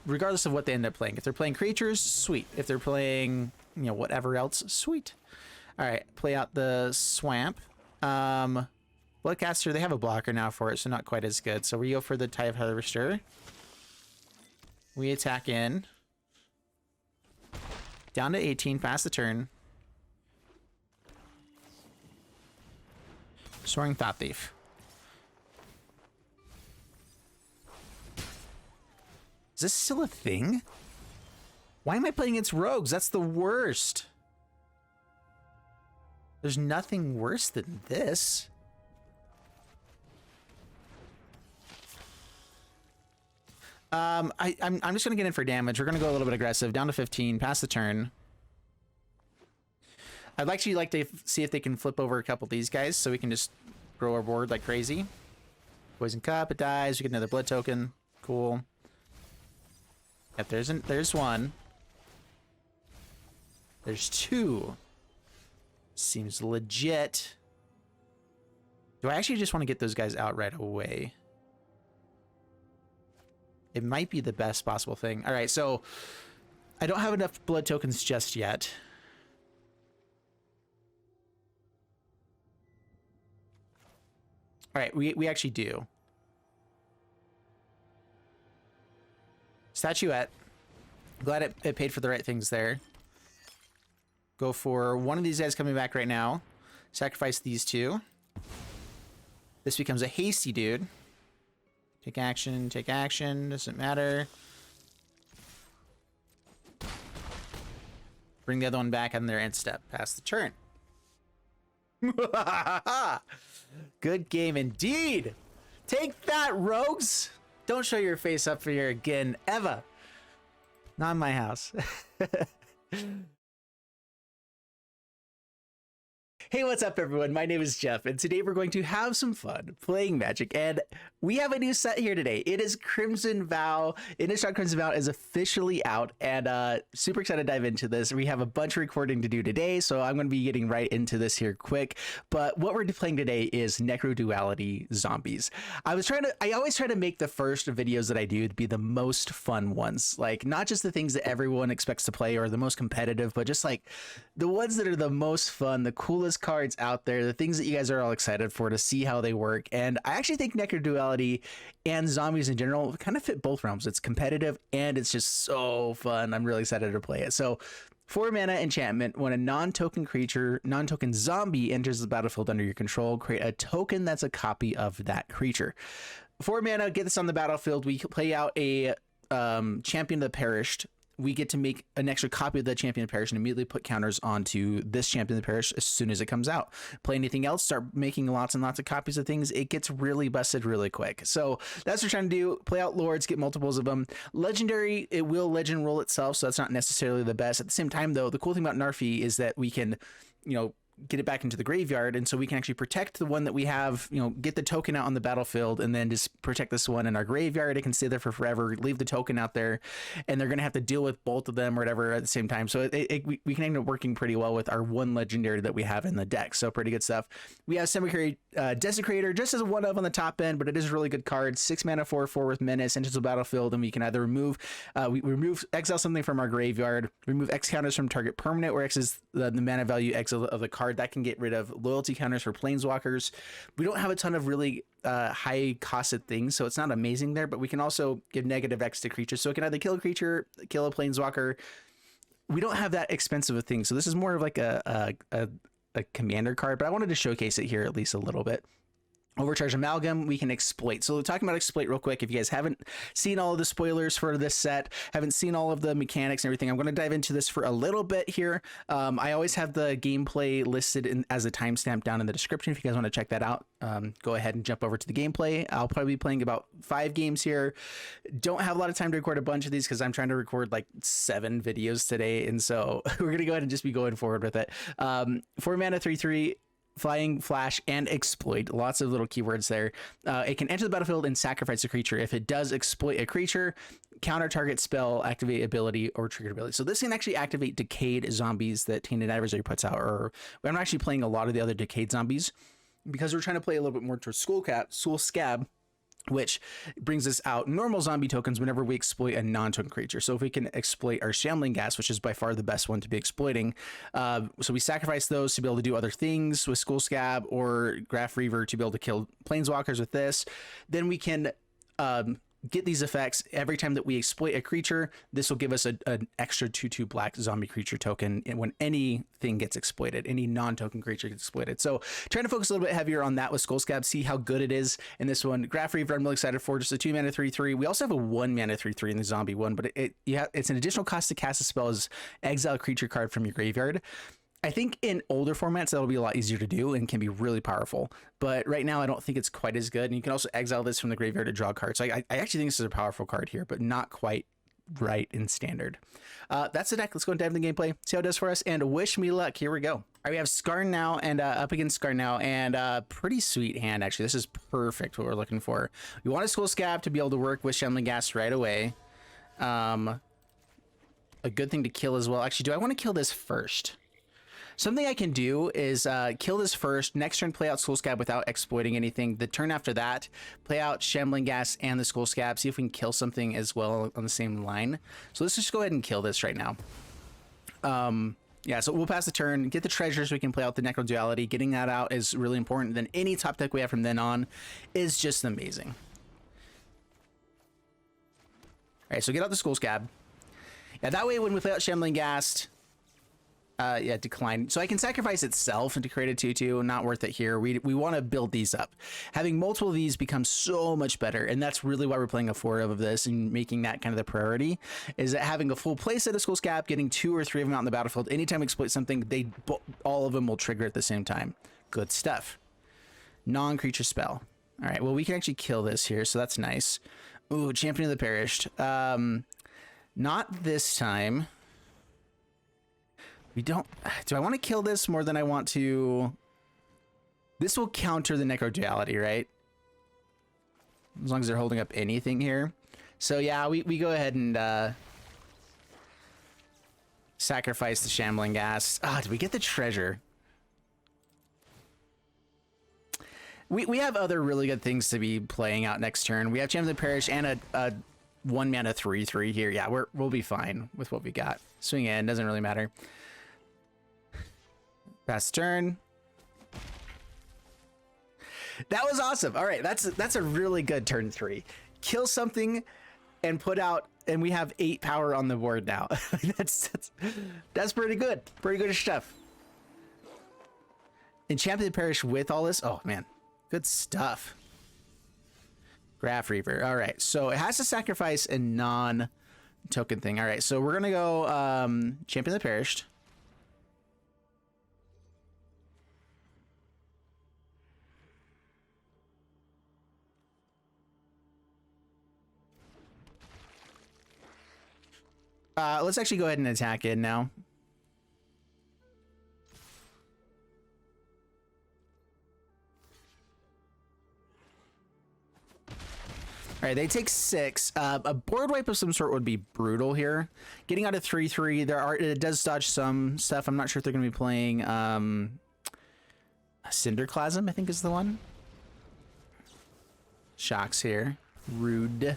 Speaker 1: regardless of what they end up playing. If they're playing creatures, sweet. If they're playing, you know, whatever else, sweet. All right, play out the Swamp. Bloodcaster, they have a blocker now for it, so not quite as good. So we go for the Tithe Harvester. We attack in. Down to 18, pass the turn. Soaring Thought Thief. Is this still a thing? Why am I playing against rogues? That's the worst. There's nothing worse than this. I'm just gonna get in for damage. We're gonna go a little bit aggressive, down to 15, pass the turn. I'd actually like to see if they can flip over a couple of these guys so we can just grow our board like crazy. Poison Cup, it dies. We get another blood token. Cool. Yep, there's one. There's two. Seems legit. Do I actually just want to get those guys out right away? It might be the best possible thing. All right, so I don't have enough blood tokens just yet. All right, we actually do. Statuette. Glad it paid for the right things there. Go for one of these guys coming back right now. Sacrifice these two. This becomes a hasty dude. Take action, doesn't matter. Bring the other one back on their end step. Pass the turn. Good game indeed. Take that, rogues. Don't show your face up here again, ever. Not in my house. Hey, what's up, everyone? My name is Jeff, and today we're going to have some fun playing Magic, and we have a new set here today. It is Crimson Vow. Innistrad Crimson Vow is officially out, and super excited to dive into this. We have a bunch of recording to do today, so I'm going to be getting right into this here quick. But what we're playing today is Duality Zombies. I always try to make the first videos that I do to be the most fun ones, like not just the things that everyone expects to play or the most competitive, but just like the ones that are the most fun, the coolest cards out there, the things that you guys are all excited for to see how they work. And I actually think Duality and zombies in general kind of fit both realms. It's competitive and it's just so fun. I'm really excited to play it. So 4 mana enchantment. When a non-token creature, non-token zombie enters the battlefield under your control, create a token that's a copy of that creature. 4 mana, get this on the battlefield. We play out a Champion of the Perished. We get to make an extra copy of the Champion of the Parish and immediately put counters onto this Champion of the Parish as soon as it comes out. Play anything else, start making lots and lots of copies of things. It gets really busted really quick. So that's what we're trying to do. Play out Lords, get multiples of them. Legendary, it will legend roll itself, so that's not necessarily the best. At the same time, though, the cool thing about Narfi is that we can, you know, get it back into the graveyard, and so we can actually protect the one that we have, you know, get the token out on the battlefield and then just protect this one in our graveyard. It can stay there for forever, leave the token out there, and they're gonna have to deal with both of them or whatever at the same time. So we can end up working pretty well with our one legendary that we have in the deck. So pretty good stuff. We have Semi-Carry Desecrator just as a one of on the top end, but it is a really good card. 6 mana 4/4 with Menace, enters the battlefield, and we can either remove exile something from our graveyard, remove X counters from target permanent, where X is the mana value X of the card. That can get rid of loyalty counters for planeswalkers. We don't have a ton of really high costed things, so it's not amazing there, but we can also give negative X to creatures. So it can either kill a creature, kill a planeswalker. We don't have that expensive a thing. So this is more of like a commander card, but I wanted to showcase it here at least a little bit. Overcharge Amalgam, we can exploit. So talking about exploit real quick, if you guys haven't seen all of the spoilers for this set, haven't seen all of the mechanics and everything, I'm going to dive into this for a little bit here. I always have the gameplay listed as a timestamp down in the description. If you guys want to check that out, go ahead and jump over to the gameplay. I'll probably be playing about 5 games here. Don't have a lot of time to record a bunch of these because I'm trying to record like 7 videos today, and so we're going to go ahead and just be going forward with it. 4 mana 3/3. flying, flash, and exploit. Lots of little keywords there. It can enter the battlefield and sacrifice a creature. If it does exploit a creature, counter target spell, activate ability, or triggered ability. So this can actually activate Decayed Zombies that Tainted Adversary puts out. Or I'm actually playing a lot of the other Decayed Zombies because we're trying to play a little bit more towards Soul Scab, which brings us out normal zombie tokens whenever we exploit a non-token creature. So if we can exploit our Shambling Gas, which is by far the best one to be exploiting, so we sacrifice those to be able to do other things with Skull Scab, or Graph Reaver to be able to kill planeswalkers with this, then we can get these effects every time that we exploit a creature. This will give us an extra 2/2 black zombie creature token when anything gets exploited, any non-token creature gets exploited. So trying to focus a little bit heavier on that with Skull Scab, see how good it is in this one. Graph Reaver, I'm really excited for, just a 2 mana 3/3. We also have a 1 mana 3/3 in the zombie one, but it's an additional cost to cast a spell as exile a creature card from your graveyard. I think in older formats, that'll be a lot easier to do and can be really powerful. But right now, I don't think it's quite as good. And you can also exile this from the graveyard to draw cards. So I actually think this is a powerful card here, but not quite right in standard. That's the deck. Let's go and dive into the gameplay, see how it does for us, and wish me luck. Here we go. All right, we have Skarn now, and up against Skarn now, and pretty sweet hand, actually. This is perfect what we're looking for. We want a Skull Scab to be able to work with Shambling Gas right away. A good thing to kill as well. Actually, do I want to kill this first? Something I can do is kill this first, next turn play out Skull Scab without exploiting anything. The turn after that, play out Shambling Gas and the Skull Scab, see if we can kill something as well on the same line. So let's just go ahead and kill this right now. Yeah, so we'll pass the turn, get the treasure so we can play out the Necro Duality. Getting that out is really important. Then any top deck we have from then on is just amazing. All right, so get out the Skull Scab. Yeah, that way when we play out Shambling Gas, yeah, decline. So I can sacrifice itself and to create a 2/2. Not worth it here. We want to build these up. Having multiple of these becomes so much better, and that's really why we're playing a 4 of this and making that kind of the priority. Is that having a full playset of Skull Scab, getting 2 or 3 of them out in the battlefield. Anytime we exploit something, all of them will trigger at the same time. Good stuff. Non-creature spell. All right. Well, we can actually kill this here, so that's nice. Ooh, Champion of the Perished. Not this time. Do I want to kill this more than I want to? This will counter the Necro Duality, right? As long as they're holding up anything here. So yeah, we go ahead and sacrifice the Shambling Gas. Did we get the treasure? We have other really good things to be playing out next turn. We have Champion of the Parish and a 1 mana 3/3 here. Yeah, we'll be fine with what we got. Swing in, doesn't really matter. Pass turn. That was awesome. All right, that's a really good turn 3. Kill something and put out, and we have 8 power on the board now. that's pretty good. Pretty good stuff. Enchanted Parish with all this. Oh man, good stuff. Graph Reaver. All right, so it has to sacrifice a non-token thing. All right, so we're gonna go Champion of the Perished. Let's actually go ahead and attack it now. All right, they take 6. A board wipe of some sort would be brutal here. Getting out of 3/3, it does dodge some stuff. I'm not sure if they're going to be playing Cinderclasm, I think is the one. Shocks here. Rude.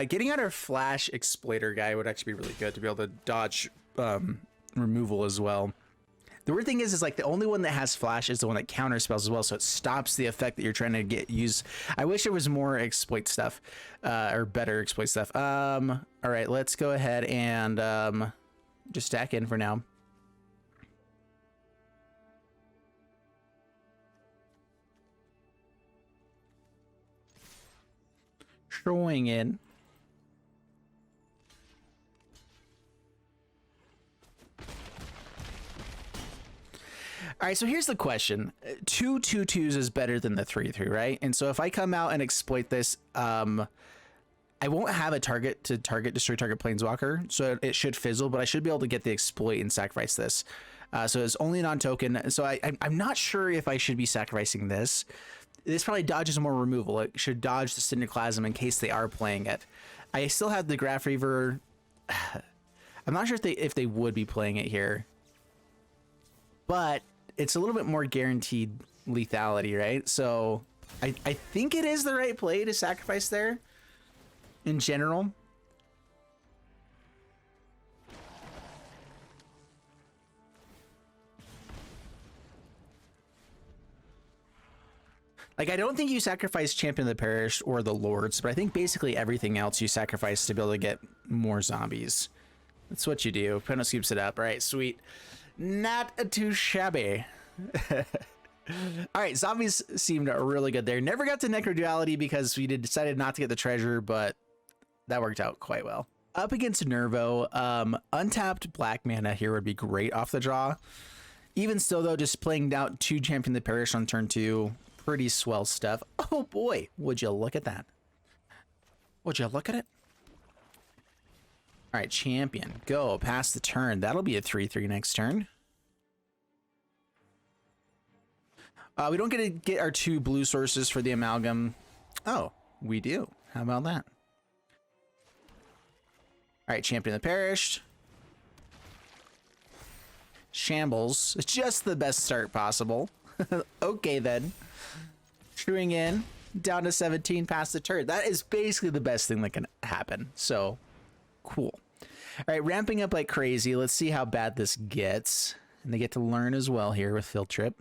Speaker 1: Getting out our Flash Exploiter guy would actually be really good to be able to dodge removal as well. The weird thing is like the only one that has Flash is the one that counters spells as well, so it stops the effect that you're trying to use. I wish there was more exploit stuff, or better exploit stuff. All right, let's go ahead and just stack in for now. Showing in. All right, so here's the question. 2 2/2s is better than the 3/3, right? And so if I come out and exploit this, I won't have a target to destroy target planeswalker, so it should fizzle, but I should be able to get the exploit and sacrifice this. So it's only non-token. So I'm not sure if I should be sacrificing this. This probably dodges more removal. It should dodge the Cinderclasm in case they are playing it. I still have the Graph Reaver. I'm not sure if they would be playing it here, but it's a little bit more guaranteed lethality, right? So I think it is the right play to sacrifice there in general. Like, I don't think you sacrifice Champion of the Parish or the Lords, but I think basically everything else you sacrifice to be able to get more zombies. That's what you do. Peno scoops it up. All right, sweet. Not too shabby. All right, zombies seemed really good there. Never got to Necro Duality because we decided not to get the treasure, but that worked out quite well. Up against Nervo, untapped black mana here would be great off the draw. Even still, though, just playing out 2 Champion of the Parish on turn 2, pretty swell stuff. Oh boy, would you look at that? Would you look at it? All right, Champion, go past the turn. That'll be a 3/3 next turn. We don't get to get our 2 blue sources for the Amalgam. Oh, we do. How about that? All right, Champion of the Parish. Shambles. It's just the best start possible. Okay, then. Truing in, down to 17 past the turn. That is basically the best thing that can happen. So, cool. All right, ramping up like crazy. Let's see how bad this gets. And they get to learn as well here with Field Trip.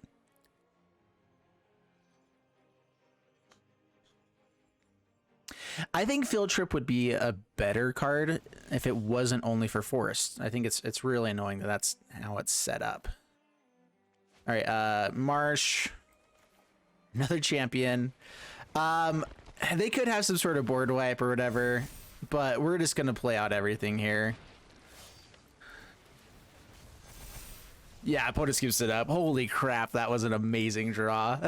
Speaker 1: I think Field Trip would be a better card if it wasn't only for Forest. I think it's really annoying that that's how it's set up. All right, Marsh, another Champion. They could have some sort of board wipe or whatever, but we're just gonna play out everything here. Yeah, opponent scoops it up. Holy crap, that was an amazing draw.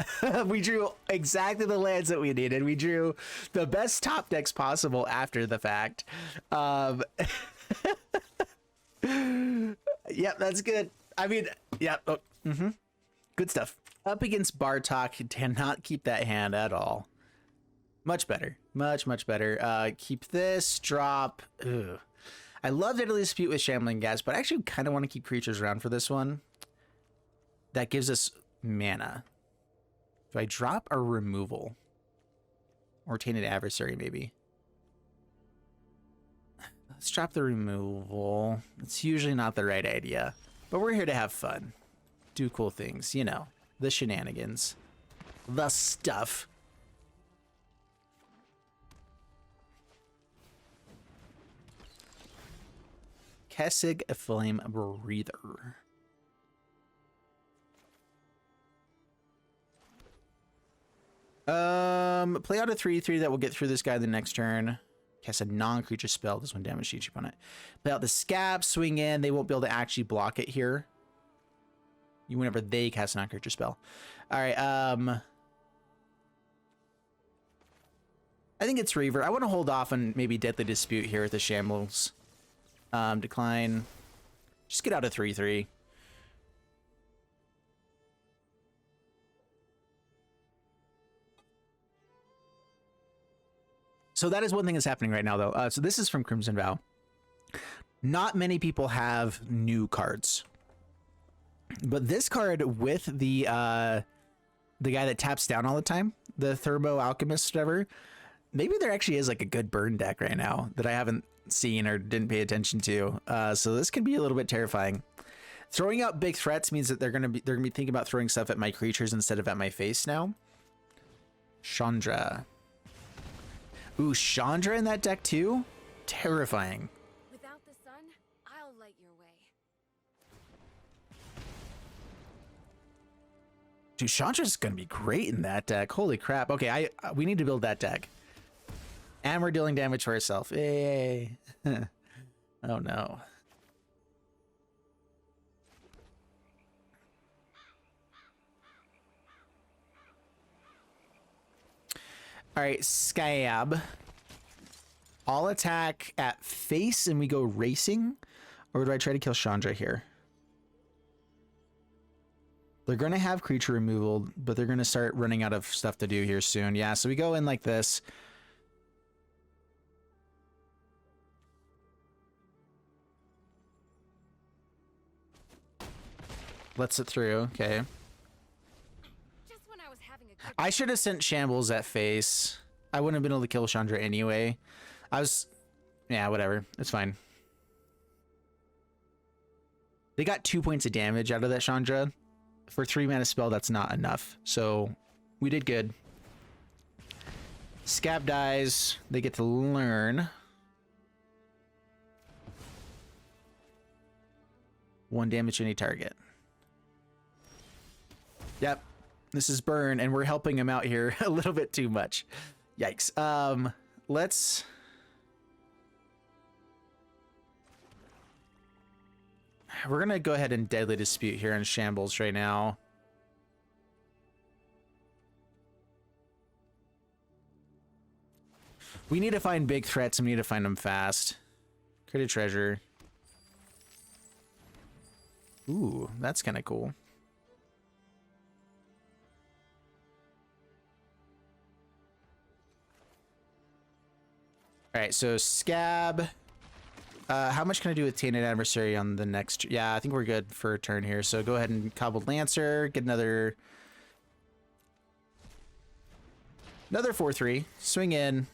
Speaker 1: We drew exactly the lands that we needed. We drew the best top decks possible after the fact. Yep, that's good. I mean, yeah. Oh, good stuff. Up against Bartok, cannot keep that hand at all. Much better. Much better. Keep this, drop. Ugh. I love Deadly Dispute with Shambling Gas, but I actually kind of want to keep creatures around for this one. That gives us mana. Do I drop or removal? Or Tainted Adversary, maybe. Let's drop the removal. It's usually not the right idea, but we're here to have fun. Do cool things, you know. The shenanigans. The stuff. Kessig Flame Breather. Play out a 3/3 that will get through this guy the next turn. Cast a non-creature spell. This one damage each opponent. Play out the Scab, swing in. They won't be able to actually block it here. Whenever they cast a non-creature spell. All right. I think it's Reaver. I want to hold off on maybe Deadly Dispute here with the Shambles. Decline. Just get out of 3/3. So that is one thing that's happening right now, though. So this is from Crimson Vow. Not many people have new cards, but this card with the guy that taps down all the time, the Thermo Alchemist, whatever. Maybe there actually is like a good burn deck right now that I haven't seen or didn't pay attention to. So this could be a little bit terrifying. Throwing out big threats means that they're gonna be thinking about throwing stuff at my creatures instead of at my face now. Chandra. Ooh, Chandra in that deck too? Terrifying.
Speaker 2: Without the sun, I'll light your way.
Speaker 1: Dude, Chandra's gonna be great in that deck. Holy crap. Okay, we need to build that deck. And we're dealing damage to ourselves. Yay. Oh no. All right, Scab. I'll attack at face and we go racing, or do I try to kill Chandra here? They're going to have creature removal, but they're going to start running out of stuff to do here soon. Yeah, so we go in like this. Let's it through. Okay.
Speaker 2: Just when I was having a good
Speaker 1: I should have sent Shambles at face. I wouldn't have been able to kill Chandra anyway. Yeah, whatever. It's fine. They got 2 points of damage out of that Chandra. For 3 mana spell, that's not enough. So we did good. Scab dies. They get to learn. 1 damage to any target. Yep. This is burn, and we're helping him out here a little bit too much. Yikes. We're gonna go ahead and Deadly Dispute here in Shambles right now. We need to find big threats, and we need to find them fast. Create a treasure. Ooh, that's kind of cool. All right, so Scab. How much can I do with Tainted Adversary on the next? Yeah, I think we're good for a turn here. So go ahead and Cobbled Lancer, get another 4/3. Swing in.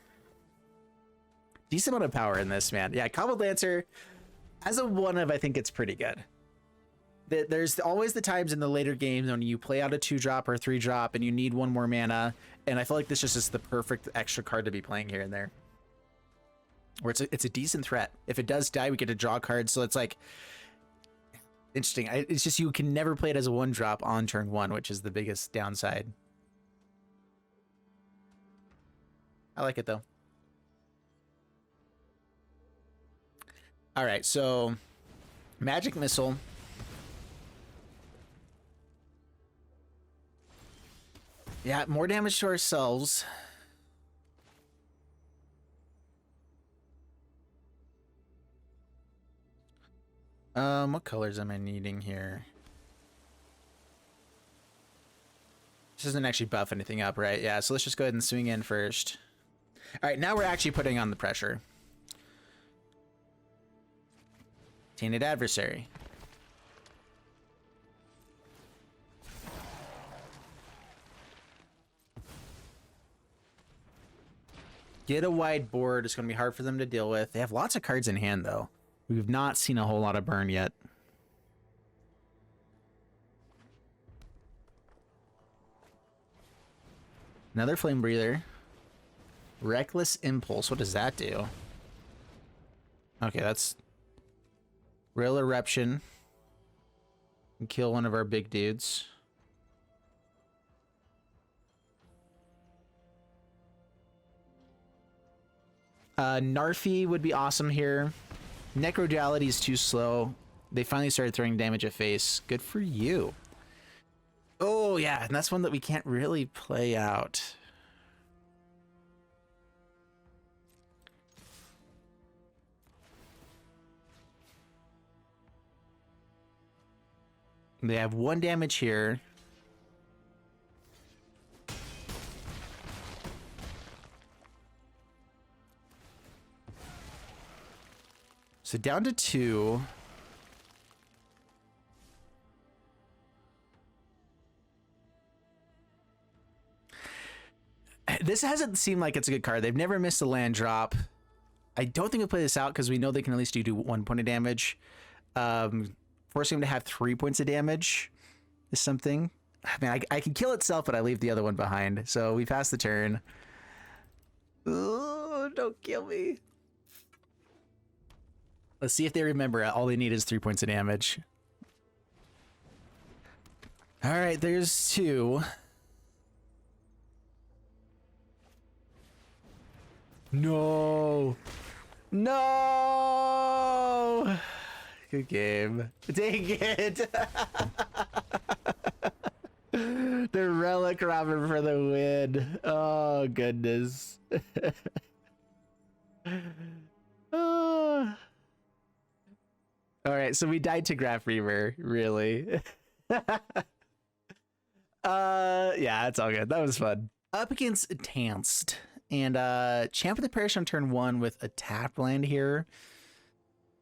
Speaker 1: Decent amount of power in this, man. Yeah, Cobbled Lancer, as a 1-of, I think it's pretty good. There's always the times in the later games when you play out a 2-drop or a 3-drop and you need 1 more mana, and I feel like this is just the perfect extra card to be playing here and there. Where it's a decent threat. If it does die, we get to draw cards, so it's like interesting. It's just you can never play it as a 1-drop on turn 1, which is the biggest downside. I like it though. All right, so Magic Missile. Yeah, more damage to ourselves. What colors am I needing here? This doesn't actually buff anything up, right? Yeah, so let's just go ahead and swing in first. All right, now we're actually putting on the pressure. Tainted Adversary. Get a wide board. It's going to be hard for them to deal with. They have lots of cards in hand, though. We've not seen a whole lot of burn yet. Another Flame Breather. Reckless Impulse. What does that do? Okay, that's Real Eruption. And kill one of our big dudes. Narfi would be awesome here. Necro Duality is too slow. They finally started throwing damage at face. Good for you. Oh, yeah, and that's one that we can't really play out. They have 1 damage here. So down to 2. This hasn't seemed like it's a good card. They've never missed a land drop. I don't think we'll play this out because we know they can at least do 1 point of damage. Forcing them to have 3 points of damage is something. I mean, I can kill itself, but I leave the other one behind. So we pass the turn. Ooh, don't kill me. Let's see if they remember. All they need is 3 points of damage. All right, there's 2. No. No. Good game. Dang it. The Relic Robber for the win. Oh, goodness. All right, so we died to Graph Reaver, really. Yeah, it's all good. That was fun. Up against Tanced. And Champ of the Parish on turn 1 with a tap land here.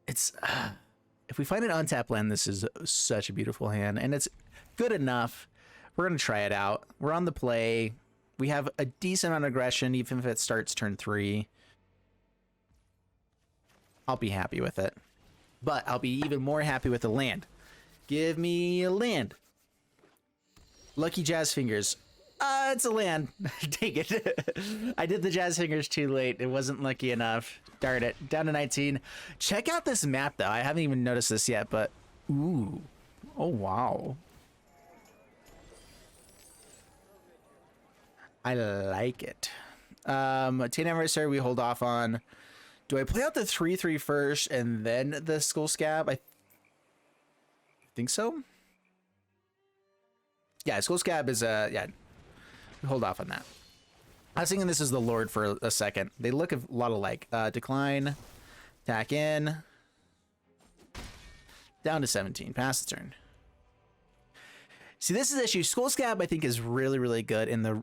Speaker 1: It's if we find an untapped land, this is such a beautiful hand, and it's good enough. We're gonna try it out. We're on the play. We have a decent amount of aggression, even if it starts turn 3. I'll be happy with it, but I'll be even more happy with the land. Give me a land. Lucky Jazz Fingers. It's a land. Take it. I did the Jazz Fingers too late. It wasn't lucky enough. Darn it. Down to 19. Check out this map, though. I haven't even noticed this yet, but... Ooh. Oh, wow. I like it. 10th Anniversary we hold off on. Do I play out the 3/3 first and then the Skull Scab? I think so. Yeah, Skull Scab is yeah. Hold off on that. I was thinking this is the Lord for a second. They look a lot alike. Decline, attack in, down to 17. Pass the turn. See, this is the issue. Skull Scab I think is really, really good in the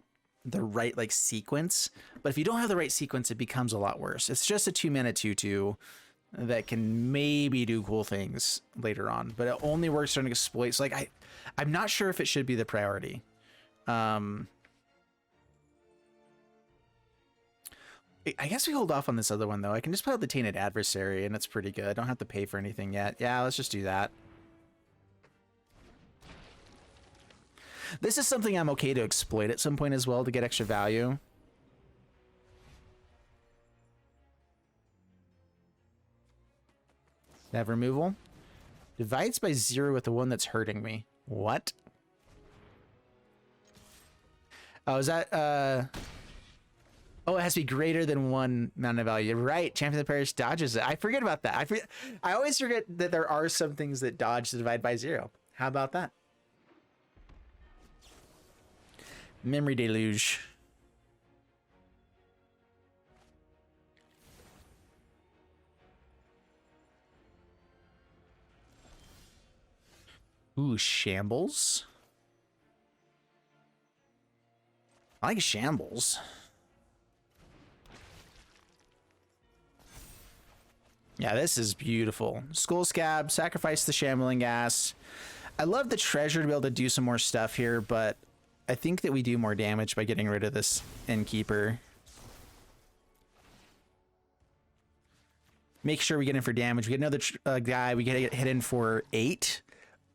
Speaker 1: right like sequence, but if you don't have the right sequence, it becomes a lot worse. It's just a 2-mana 2/2 that can maybe do cool things later on, but it only works during exploits. Like I'm not sure if it should be the priority. I guess we hold off on this other one though. I can just play out the Tainted Adversary and it's pretty good. I don't have to pay for anything yet. Yeah, let's just do that. This is something I'm okay to exploit at some point as well to get extra value. Have removal. Divides by 0 with the one that's hurting me. What? Oh, is that oh, it has to be greater than 1 mana value. Right, Champion of the Parish dodges it. I forget about that. I always forget that there are some things that dodge the divide by 0. How about that? Memory Deluge. Ooh, Shambles. I like Shambles. Yeah, this is beautiful. Skull Scab, sacrifice the Shambling Gas. I love the treasure to be able to do some more stuff here, but I think that we do more damage by getting rid of this Innkeeper. Make sure we get in for damage. We get another guy. We get hit in for 8.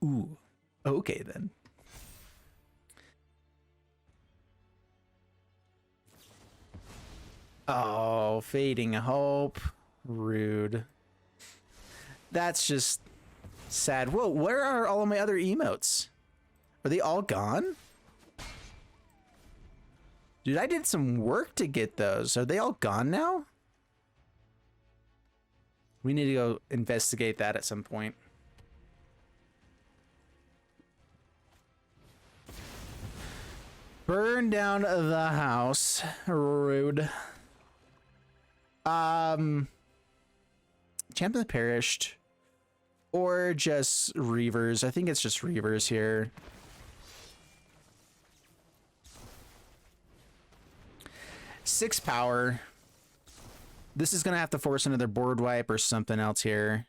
Speaker 1: Ooh, okay then. Oh, Fading Hope. Rude. That's just sad. Whoa, where are all of my other emotes? Are they all gone? Dude, I did some work to get those. Are they all gone now? We need to go investigate that at some point. Burn down the house. Rude. Champion of the Perished. Or just Reavers. I think it's just Reavers here. Six power. This is going to have to force another board wipe or something else here.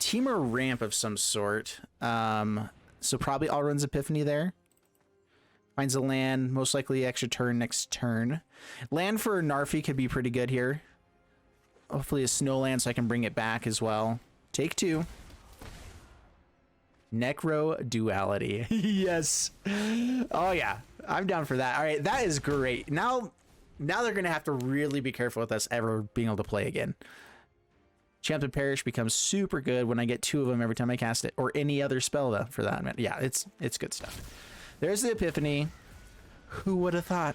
Speaker 1: Teamer ramp of some sort. So probably all runs Epiphany there. Finds a land, most likely extra turn next turn. Land for Narfi could be pretty good here. Hopefully a snow land so I can bring it back as well. Take 2. Necro Duality. Yes. Oh yeah, I'm down for that. All right, that is great. Now they're gonna have to really be careful with us ever being able to play again. Champion Parish becomes super good when I get 2 of them every time I cast it, or any other spell though, for that matter. Yeah, it's good stuff. There's the Epiphany. Who would have thought?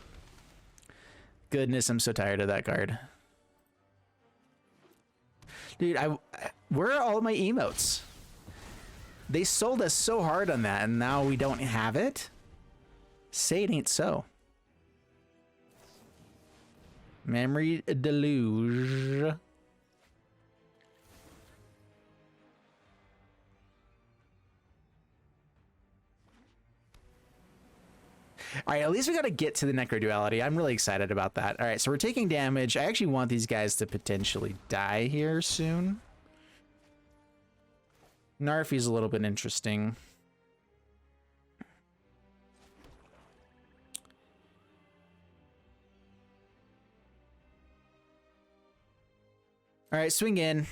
Speaker 1: Goodness, I'm so tired of that card. Dude, where are all my emotes? They sold us so hard on that, and now we don't have it? Say it ain't so. Memory Deluge. All right, at least we got to get to the Necro Duality. I'm really excited about that. All right, so we're taking damage. I actually want these guys to potentially die here soon. Narfi's a little bit interesting. All right, swing in.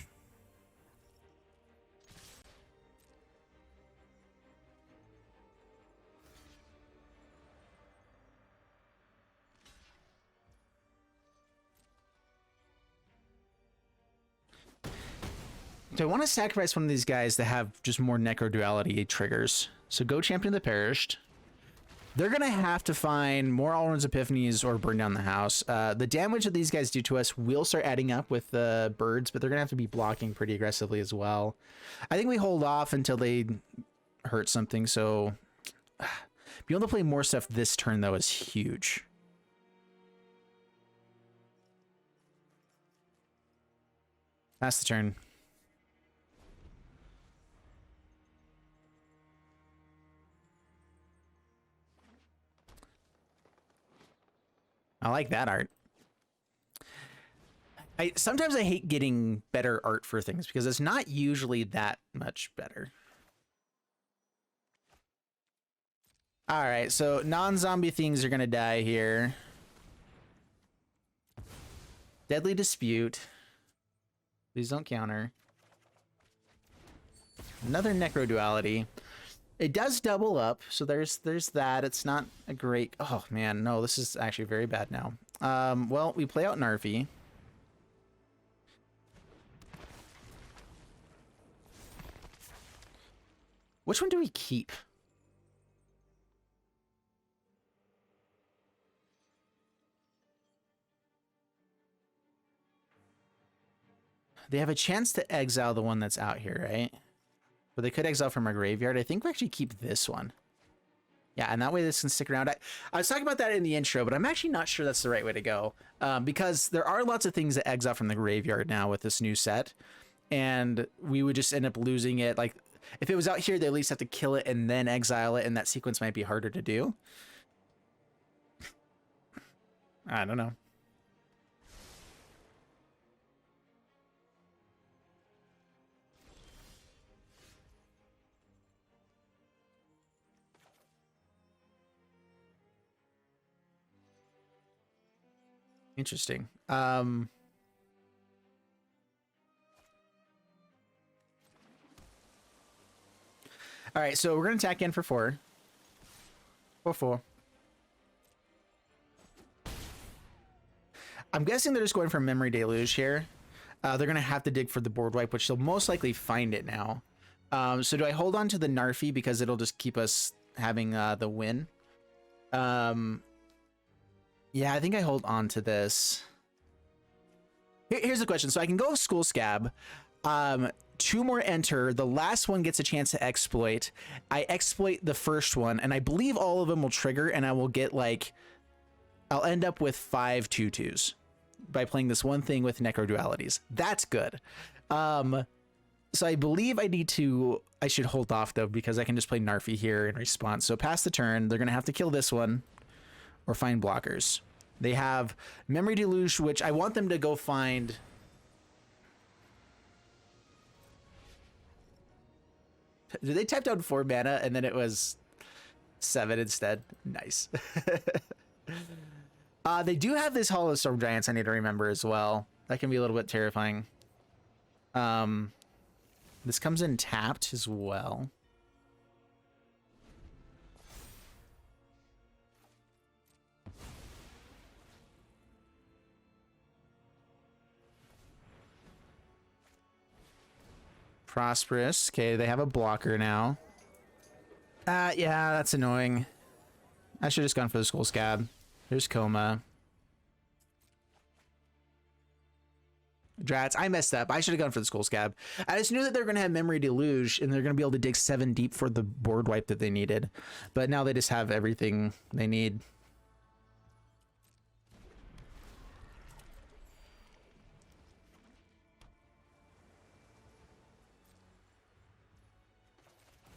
Speaker 1: Do I want to sacrifice one of these guys to have just more Necro Duality triggers? So go Champion of the Perished. They're going to have to find more Alrund's Epiphanies or burn down the house. The damage that these guys do to us will start adding up with the birds, but they're going to have to be blocking pretty aggressively as well. I think we hold off until they hurt something, so being able to play more stuff this turn, though, is huge. Pass the turn. I like that art. Sometimes I hate getting better art for things because it's not usually that much better. All right, so non-zombie things are gonna die here. Deadly Dispute. Please don't counter. Another Necro Duality. It does double up, so there's that. It's not a great... Oh, man, no, this is actually very bad now. Well, we play out Narfi. Which one do we keep? They have a chance to exile the one that's out here, right? But they could exile from our graveyard. I think we actually keep this one. Yeah, and that way this can stick around. I was talking about that in the intro, but I'm actually not sure that's the right way to go. Because there are lots of things that exile from the graveyard now with this new set. And we would just end up losing it. Like, if it was out here, they at least have to kill it and then exile it, and that sequence might be harder to do. I don't know. Interesting. All right, so we're gonna attack in for 4. 4/4. I'm guessing they're just going for Memory Deluge here. They're gonna have to dig for the board wipe, which they'll most likely find it now. So do I hold on to the Narfi because it'll just keep us having the win? Yeah, I think I hold on to this. Here's the question. So I can go School Scab. 2 more enter. The last one gets a chance to exploit. I exploit the first one, and I believe all of them will trigger, and I will get like... I'll end up with 5 2/2s by playing this one thing with Necro Dualities. That's good. So I believe I should hold off, though, because I can just play Narfi here in response. So pass the turn. They're going to have to kill this one. Or find blockers. They have Memory Deluge, which I want them to go find. Did they type down 4 mana and then it was 7 instead? Nice. They do have this Hollow Storm Giants I need to remember as well. That can be a little bit terrifying. This comes in tapped as well. Prosperous. Okay, they have a blocker now. Yeah, that's annoying. I should have just gone for the Skull Scab. There's Coma. Drats, I messed up. I should have gone for the Skull Scab. I just knew that they were going to have Memory Deluge, and they're going to be able to dig 7 deep for the board wipe that they needed. But now they just have everything they need.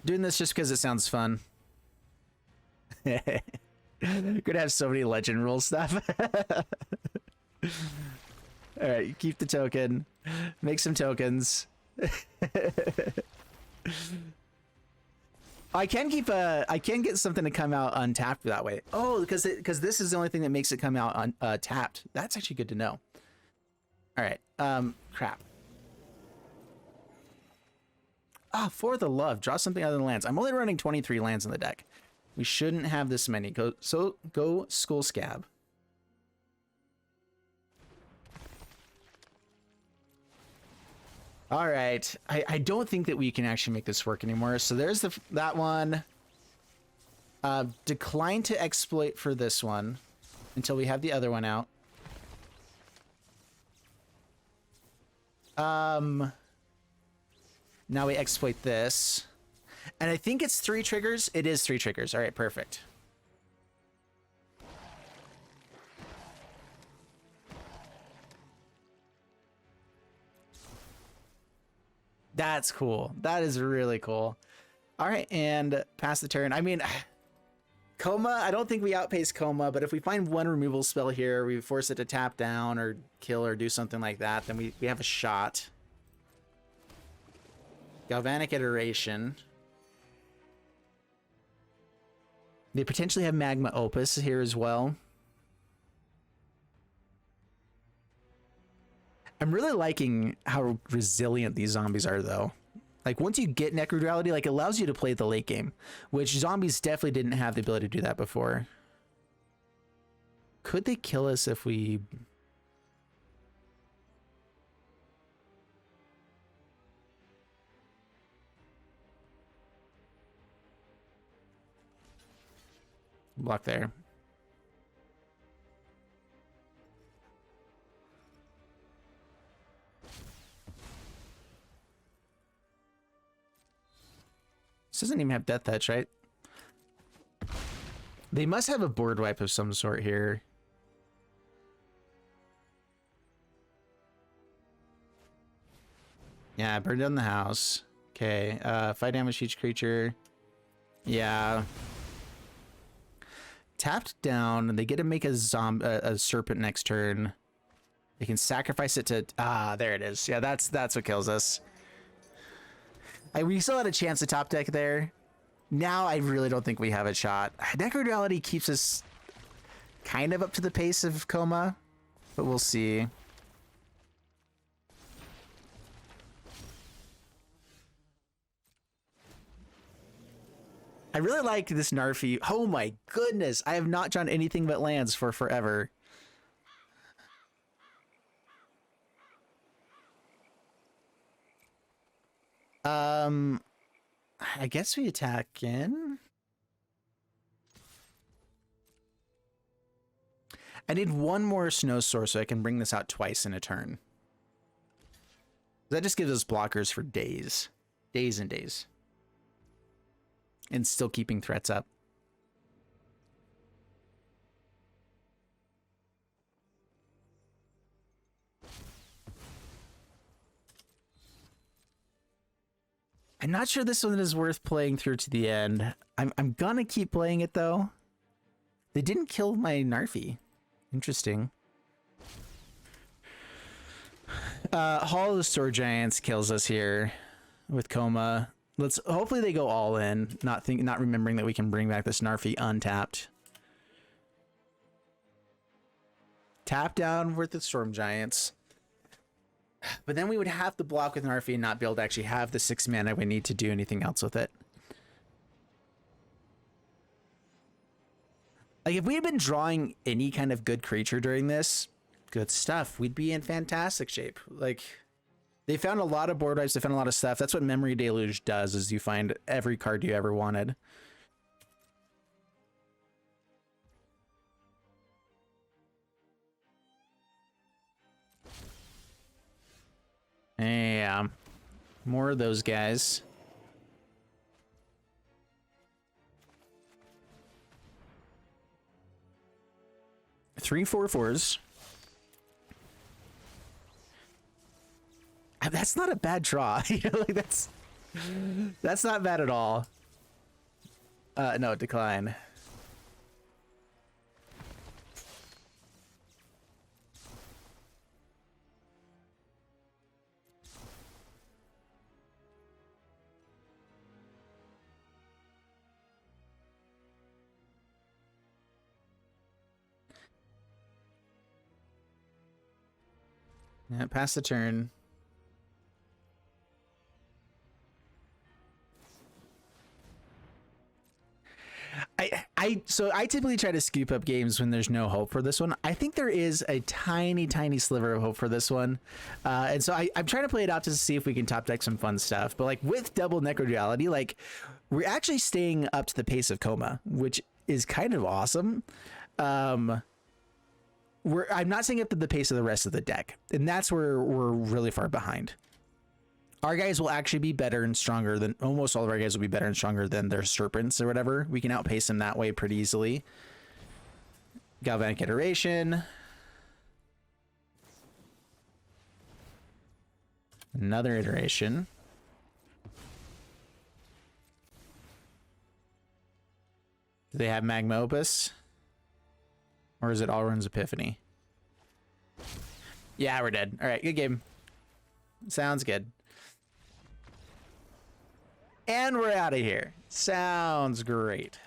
Speaker 1: Doing this just because it sounds fun. Gonna have so many legend rule stuff. All right, keep the token. Make some tokens. I can keep I can get something to come out untapped that way. Oh, because this is the only thing that makes it come out tapped. That's actually good to know. All right. Crap. Ah, for the love, draw something other than lands. I'm only running 23 lands in the deck. We shouldn't have this many. Go Skull Scab. All right. I don't think that we can actually make this work anymore. So there's that one. Decline to exploit for this one until we have the other one out. Now we exploit this. And I think it's 3 triggers. It is 3 triggers. All right, perfect. That's cool. That is really cool. All right, and pass the turn. I mean, Coma, I don't think we outpace Coma, but if we find one removal spell here, we force it to tap down or kill or do something like that, then we have a shot. Galvanic Iteration. They potentially have Magma Opus here as well. I'm really liking how resilient these zombies are, though. Like, once you get Necro Duality, like, it allows you to play the late game, which zombies definitely didn't have the ability to do that before. Could they kill us if we... block there. This doesn't even have Death Touch, right? They must have a board wipe of some sort here. Yeah, burn down the house. Okay, 5 damage each creature. Yeah. Tapped down, they get to make a serpent next turn. They can sacrifice it to... Ah, there it is. Yeah, that's what kills us. We still had a chance to top deck there. Now I really don't think we have a shot. Necro Duality keeps us kind of up to the pace of Coma, but we'll see. I really like this Narfi. Oh my goodness, I have not drawn anything but lands for forever. I guess we attack in. I need one more Snow Source so I can bring this out twice in a turn. That just gives us blockers for days. Days and days. And still keeping threats up. I'm not sure this one is worth playing through to the end. I'm gonna keep playing it though. They didn't kill my Narfi. Interesting. Hall of the Store Giants kills us here with Coma. Let's hopefully they go all in, not remembering that we can bring back this Narfi untapped. Tap down with the Storm Giants. But then we would have to block with Narfi and not be able to actually have the 6 mana we need to do anything else with it. Like, if we had been drawing any kind of good creature during this, good stuff, we'd be in fantastic shape. Like, they found a lot of board wipes, they found a lot of stuff. That's what Memory Deluge does, is you find every card you ever wanted. Yeah, more of those guys. Three 4/4s. That's not a bad draw. You know, like that's not bad at all. No, decline. Yeah, pass the turn. So I typically try to scoop up games when there's no hope for this one. I think there is a tiny sliver of hope for this one, and so I'm trying to play it out to see if we can top deck some fun stuff. But like with double Necro Duality, like we're actually staying up to the pace of Coma, which is kind of awesome. I'm not staying up to the pace of the rest of the deck, and that's where we're really far behind. Our guys will actually be better and stronger than almost all of our guys will be better and stronger than their serpents or whatever. We can outpace them that way pretty easily. Galvanic Iteration. Another iteration. Do they have Magma Opus? Or is it Alrun's Epiphany? Yeah, we're dead. All right, good game. Sounds good. And we're out of here. Sounds great.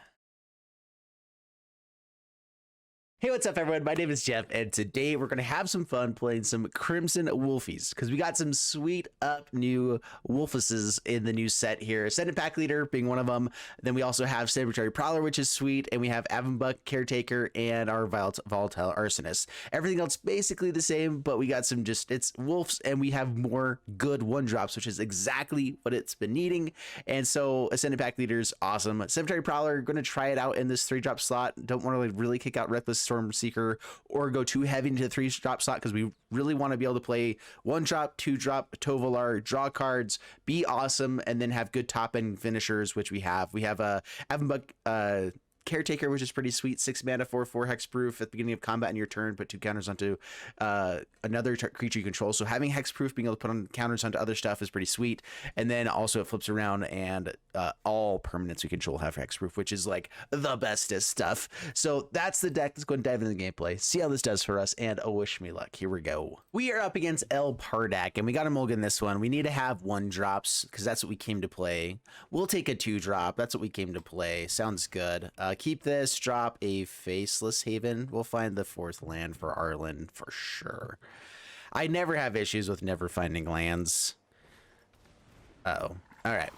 Speaker 1: Hey, what's up, everyone? My name is Jeff, and today we're going to have some fun playing some Crimson Wolfies, because we got some sweet up new Wolfuses in the new set here. Ascendant Pack Leader being one of them. Then we also have Celebratory Prowler, which is sweet, and we have Avonbuck Caretaker and our Volatile Arsonist. Everything else basically the same, but we got some it's wolves, and we have more good one-drops, which is exactly what it's been needing. And so Ascendant Pack Leader is awesome. Celebratory Prowler, going to try it out in this 3-drop slot. Don't want to like really kick out Reckless Stormseeker or go too heavy into the 3-drop slot, because we really want to be able to play 1-drop, 2-drop Tovolar, draw cards, be awesome, and then have good top end finishers, which we have. We have a Avonbuck Caretaker, which is pretty sweet. 6 mana, 4/4 hexproof at the beginning of combat in your turn, put 2 counters onto another creature you control. So having hexproof, being able to put on counters onto other stuff is pretty sweet. And then also it flips around, and all permanents we control have hexproof, which is like the bestest stuff. So that's the deck. Let's go and dive into the gameplay, see how this does for us, and wish me luck. Here we go. We are up against El Pardak, and we got to mulligan this one. We need to have 1-drops, because that's what we came to play. We'll take a 2-drop. That's what we came to play. Sounds good. Keep this, drop a Faceless Haven. We'll find the 4th land for Arlen for sure. I never have issues with never finding lands. Uh-oh. All right.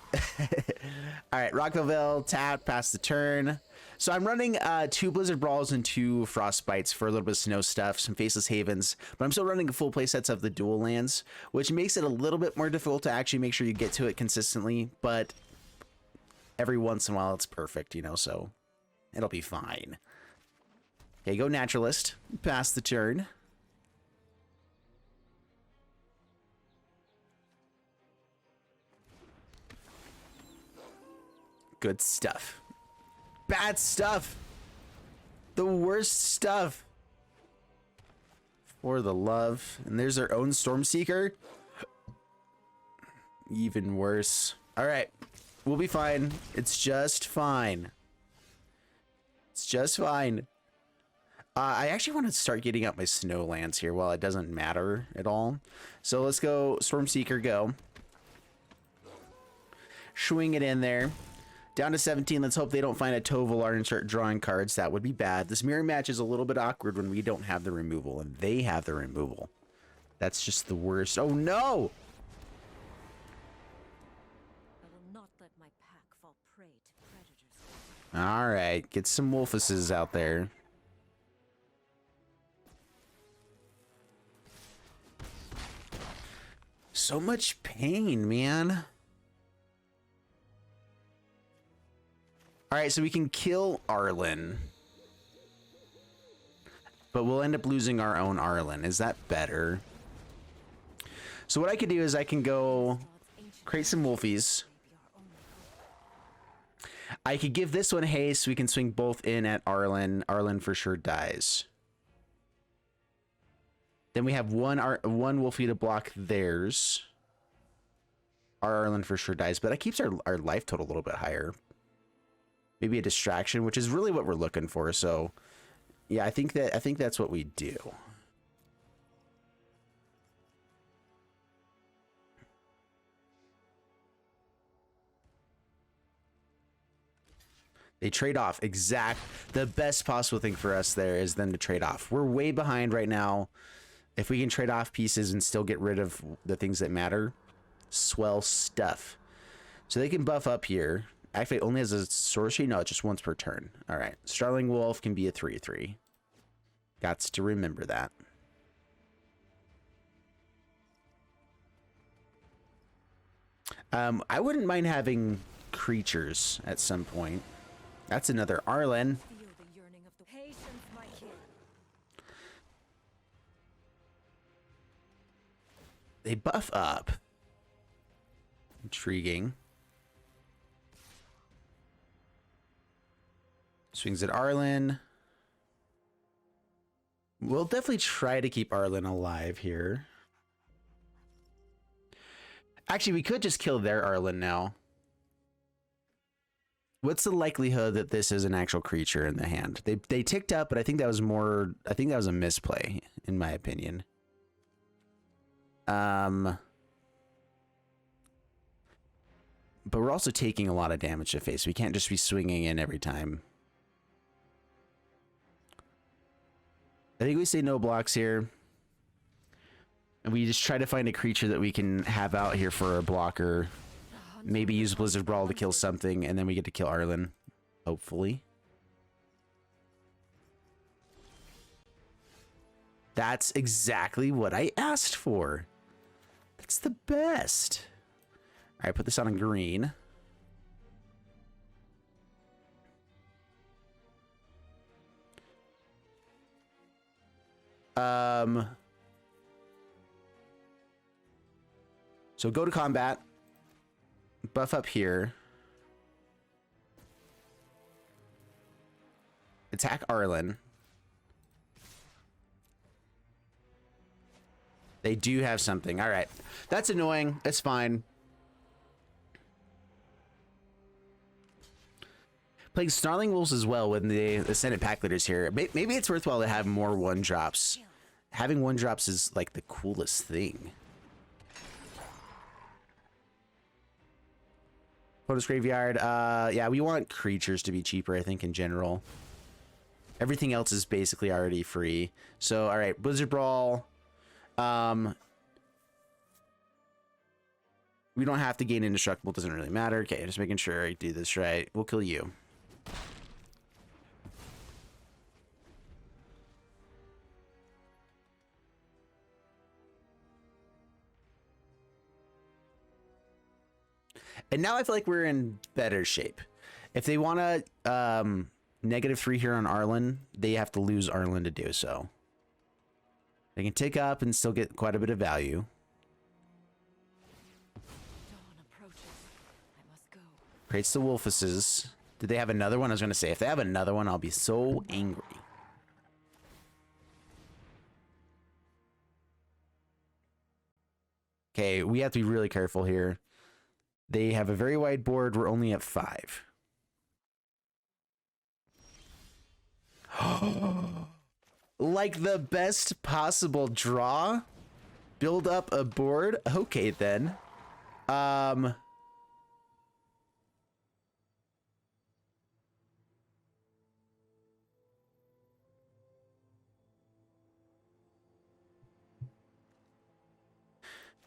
Speaker 1: All right, Rockville, tap, pass the turn. So I'm running 2 Blizzard Brawls and 2 Frostbites for a little bit of snow stuff, some Faceless Havens, but I'm still running full play sets of the dual lands, which makes it a little bit more difficult to actually make sure you get to it consistently, but every once in a while it's perfect, you know, so it'll be fine. Okay, go Naturalist, pass the turn. Good stuff. Bad stuff. The worst stuff. For the love. And there's our own Stormseeker. Even worse. All right. We'll be fine. It's just fine. It's just fine. I actually want to start getting up my snow lands here while it doesn't matter at all. So let's go Stormseeker, go. Swing it in there. Down to 17. Let's hope they don't find a Tovolar and start drawing cards. That would be bad. This mirror match is a little bit awkward when we don't have the removal and they have the removal. That's just the worst. Oh no!
Speaker 2: I will not let my pack fall prey to predators.
Speaker 1: All right, get some Wolfuses out there. So much pain, man. All right, so we can kill Arlen, but we'll end up losing our own Arlen. Is that better? So what I could do is I can go create some Wolfies. I could give this one haste. So we can swing both in at Arlen. Arlen for sure dies. Then we have one Wolfie to block theirs. Our Arlen for sure dies, but that keeps our life total a little bit higher. maybe a distraction, which is really what we're looking for. So yeah, I think that's what we do. They trade off. The best possible thing for us there is them to trade off. We're way behind right now. If we can trade off pieces and still get rid of the things that matter, swell stuff. So they can buff up here. Actually, it only has a sorcery. No, it's just once per turn. All right. Starling Wolf can be a 3/3. Gots to remember that. I wouldn't mind having creatures at some point. That's another Arlen.
Speaker 2: Feel the yearning of the patience, my kin.
Speaker 1: They buff up. Intriguing. Swings at Arlen. We'll definitely try to keep Arlen alive here. Actually, we could just kill their Arlen now. What's the likelihood that this is an actual creature in the hand? They ticked up, but I think that was more... I think that was a misplay, in my opinion. But we're also taking a lot of damage to face. We can't just be swinging in every time. I think we say no blocks here. And we just try to find a creature that we can have out here for a blocker. Maybe use Blizzard Brawl to kill something, and then we get to kill Arlen. Hopefully. That's exactly what I asked for. That's the best. All right, put this on a green. So go to combat. Buff up here. Attack Arlen. They do have something. All right. That's annoying. It's fine. Playing Snarling Wolves as well when the Senate pack leaders here. Maybe it's worthwhile to have more 1-drops. Having 1-drops is like the coolest thing. Photos Graveyard. Yeah, we want creatures to be cheaper, I think, in general. Everything else is basically already free. So, all right, Blizzard Brawl. We don't have to gain Indestructible. Doesn't really matter. Okay, just making sure I do this right. We'll kill you. And now I feel like we're in better shape. If they want to -3 here on Arlen, they have to lose Arlen to do so. They can tick up and still get quite a bit of value.
Speaker 2: Dawn approaches. I must go.
Speaker 1: Creates the Wolfuses. Did they have another one? I was going to say, if they have another one, I'll be so angry. Okay, we have to be really careful here. They have a very wide board. We're only at 5. Like the best possible draw? Build up a board? Okay, then. We're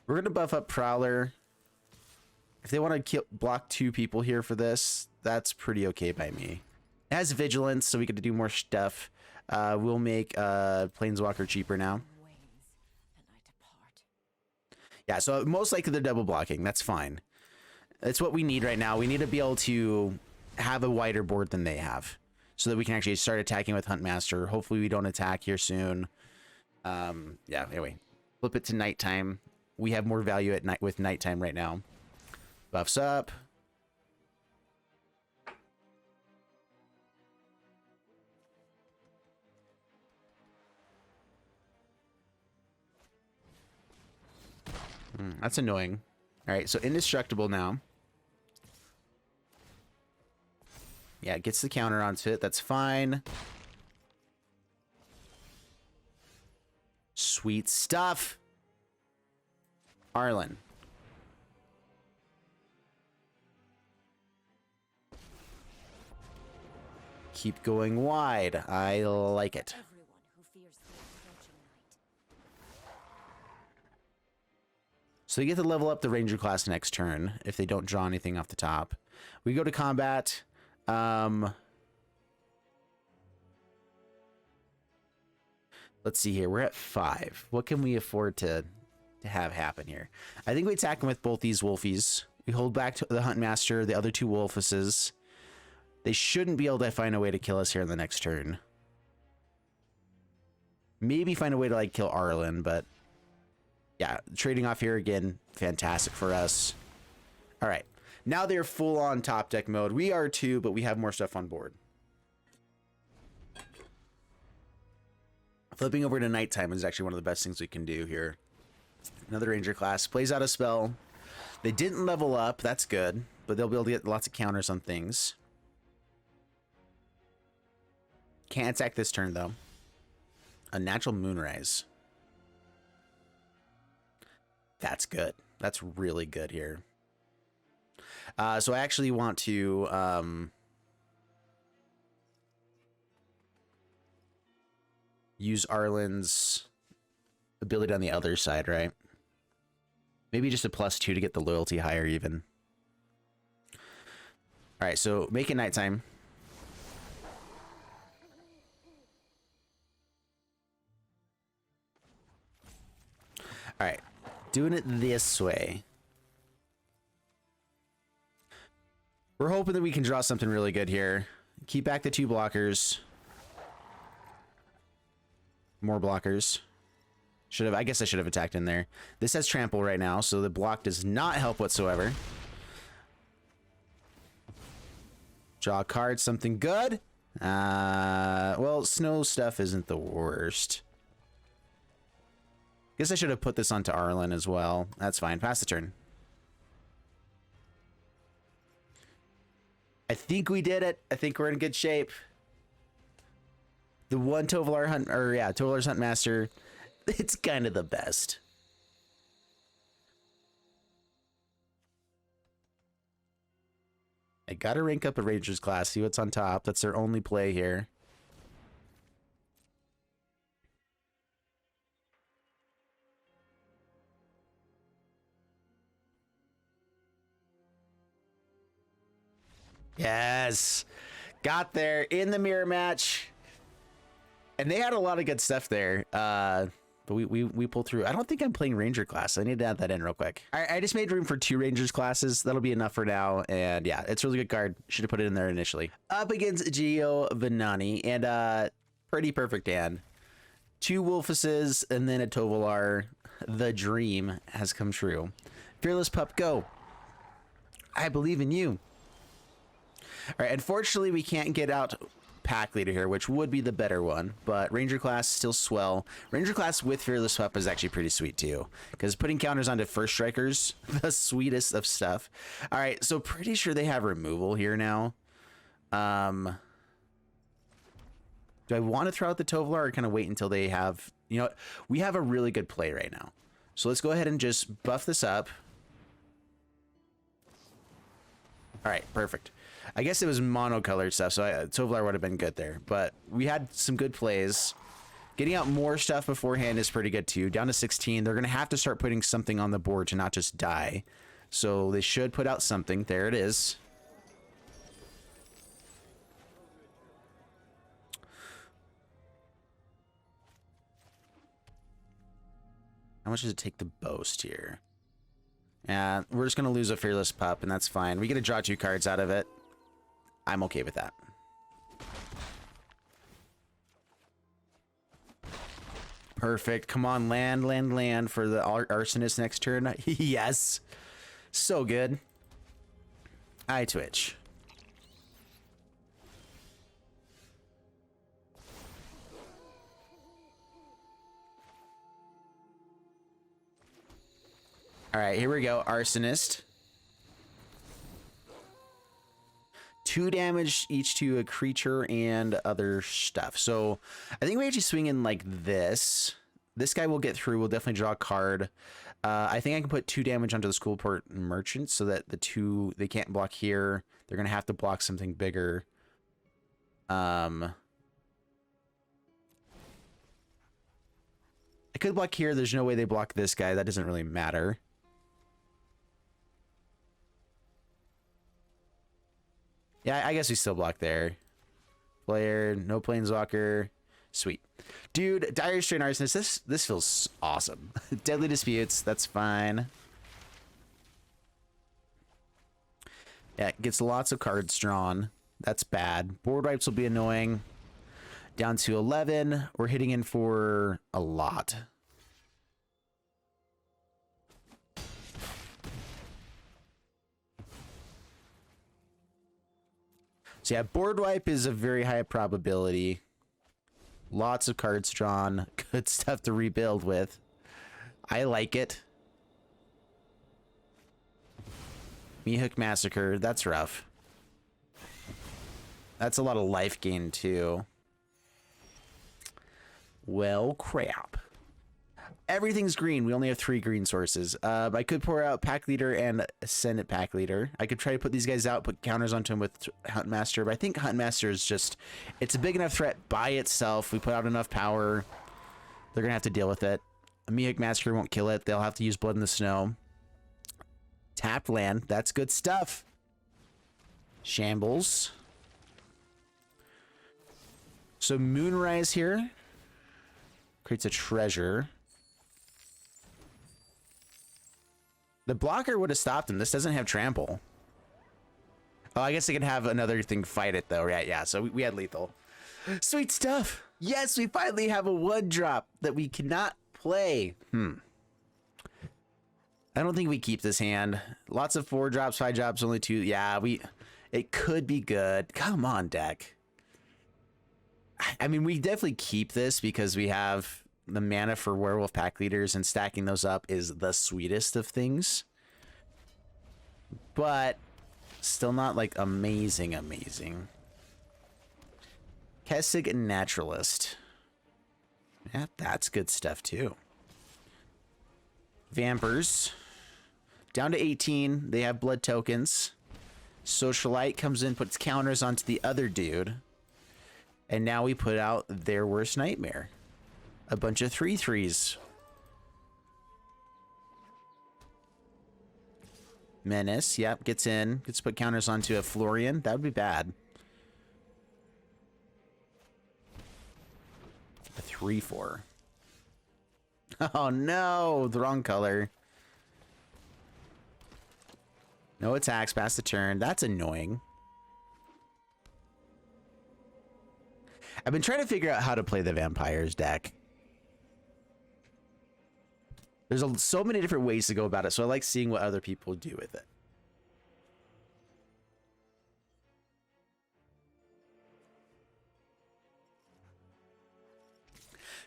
Speaker 1: going to buff up Prowler. If they want to block 2 people here for this, that's pretty okay by me. It has Vigilance, so we get to do more stuff. We'll make Planeswalker cheaper now. Yeah, so most likely they're double blocking. That's fine. That's what we need right now. We need to be able to have a wider board than they have, so that we can actually start attacking with Huntmaster. Hopefully we don't attack here soon. Yeah, anyway. Flip it to nighttime. We have more value at night with nighttime right now. Buffs up. That's annoying. All right, so indestructible now. Yeah, it gets the counter onto it. That's fine. Sweet stuff. Arlen. Keep going wide. I like it.
Speaker 2: Everyone who fears the approaching night.
Speaker 1: So you get to level up the Ranger class next turn if they don't draw anything off the top. We go to combat. Let's see here. We're at 5. What can we afford to have happen here? I think we attack them with both these Wolfies. We hold back to the Huntmaster, the other 2 Wolfuses. They shouldn't be able to find a way to kill us here in the next turn. Maybe find a way to like kill Arlen, but yeah, trading off here again, fantastic for us. All right, now they're full on top deck mode. We are too, but we have more stuff on board. Flipping over to nighttime is actually one of the best things we can do here. Another Ranger class plays out a spell. They didn't level up, that's good, but they'll be able to get lots of counters on things. Can't attack this turn though. A natural Moonrise. That's good. That's really good here. So I actually want to use Arlen's ability on the other side, right? Maybe just a +2 to get the loyalty higher even. All right, so make it nighttime. All right, doing it this way. We're hoping that we can draw something really good here. Keep back the 2 blockers. More blockers. I guess I should have attacked in there. This has trample right now, so the block does not help whatsoever. Draw a card, something good. Well, snow stuff isn't the worst. Guess I should have put this onto Arlen as well. That's fine. Pass the turn. I think we did it. I think we're in good shape. The one Tovolar Tovolar's Huntmaster, it's kind of the best. I gotta rank up a Rangers class, see what's on top. That's their only play here. Yes, got there in the mirror match, and they had a lot of good stuff there. But we pulled through. I don't think I'm playing Ranger class. I need to add that in real quick. I just made room for 2 Rangers classes. That'll be enough for now. And yeah, it's a really good card. Should have put it in there initially. Up against Gio Venani, and pretty perfect hand. 2 Wolfuses and then a Tovolar. The dream has come true. Fearless Pup, go. I believe in you. All right, unfortunately, we can't get out Pack Leader here, which would be the better one, but Ranger class still swell. Ranger class with Fearless Pup is actually pretty sweet too, because putting counters onto first strikers, the sweetest of stuff. All right, so pretty sure they have removal here now. Do I want to throw out the Tovolar or kind of wait until they have, you know what? We have a really good play right now. So let's go ahead and just buff this up. All right, perfect. I guess it was monocolored stuff, so Tovolar would have been good there. But we had some good plays. Getting out more stuff beforehand is pretty good too. Down to 16. They're going to have to start putting something on the board to not just die. So they should put out something. There it is. How much does it take to boast here? Yeah, we're just going to lose a Fearless Pup, and that's fine. We get to draw 2 cards out of it. I'm okay with that. Perfect. Come on, land for the Arsonist next turn. Yes. So good. I twitch. All right, here we go. Arsonist. 2 damage each to a creature and other stuff. So I think we actually swing in like this. This guy will get through. We'll definitely draw a card. I think I can put 2 damage onto the Schoolport Merchant so that the 2, they can't block here. They're going to have to block something bigger. I could block here. There's no way they block this guy. That doesn't really matter. Yeah, I guess we still block there. Player, no Planeswalker. Sweet. Dude, Dire Strain Arsonist, this feels awesome. Deadly Disputes, that's fine. Yeah, it gets lots of cards drawn. That's bad. Board wipes will be annoying. Down to 11. We're hitting in for a lot. So yeah, board wipe is a very high probability. Lots of cards drawn. Good stuff to rebuild with. I like it. Meathook Massacre. That's rough. That's a lot of life gain too. Well, crap. Everything's green. We only have 3 green sources. I could pour out Pack Leader and Ascendant Pack Leader. I could try to put these guys out, put counters onto them with Hunt Master, but I think Hunt Master is just, it's a big enough threat by itself. We put out enough power. They're going to have to deal with it. A Meathook Massacre won't kill it. They'll have to use Blood in the Snow. Tapped land. That's good stuff. Shambles. So Moonrise here. Creates a treasure. The blocker would have stopped him. This doesn't have trample. Oh, I guess they could have another thing fight it though, right? Yeah, so we had lethal. Sweet stuff. Yes, we finally have a 1-drop that we cannot play. I don't think we keep this hand. Lots of 4 drops, 5 drops, only 2. Yeah, it could be good. Come on, deck. I mean, we definitely keep this because we have the mana for Werewolf Pack Leaders, and stacking those up is the sweetest of things. But still not like amazing. Kessig and Naturalist. Yeah, that's good stuff too. Vampers. Down to 18. They have blood tokens. Socialite comes in, puts counters onto the other dude. And now we put out their worst nightmare. A bunch of 3/3s. Menace, yep, gets in. Gets to put counters onto a Florian. That would be bad. A 3/4. Oh no, the wrong color. No attacks past the turn. That's annoying. I've been trying to figure out how to play the Vampires deck. There's so many different ways to go about it, so I like seeing what other people do with it.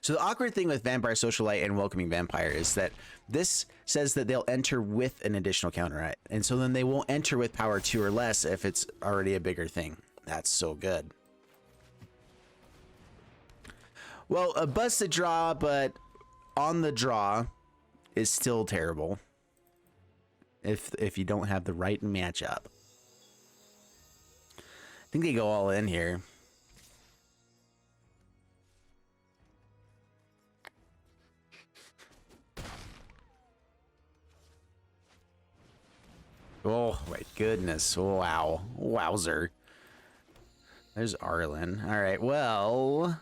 Speaker 1: So the awkward thing with Vampire Socialite and Welcoming Vampire is that this says that they'll enter with an additional counter, right? And so then they won't enter with power 2 or less if it's already a bigger thing. That's so good. Well, a busted draw, but on the draw is still terrible if you don't have the right matchup. I think they go all in here. Oh my goodness. Wow. Wowzer. There's Arlen. All right, well,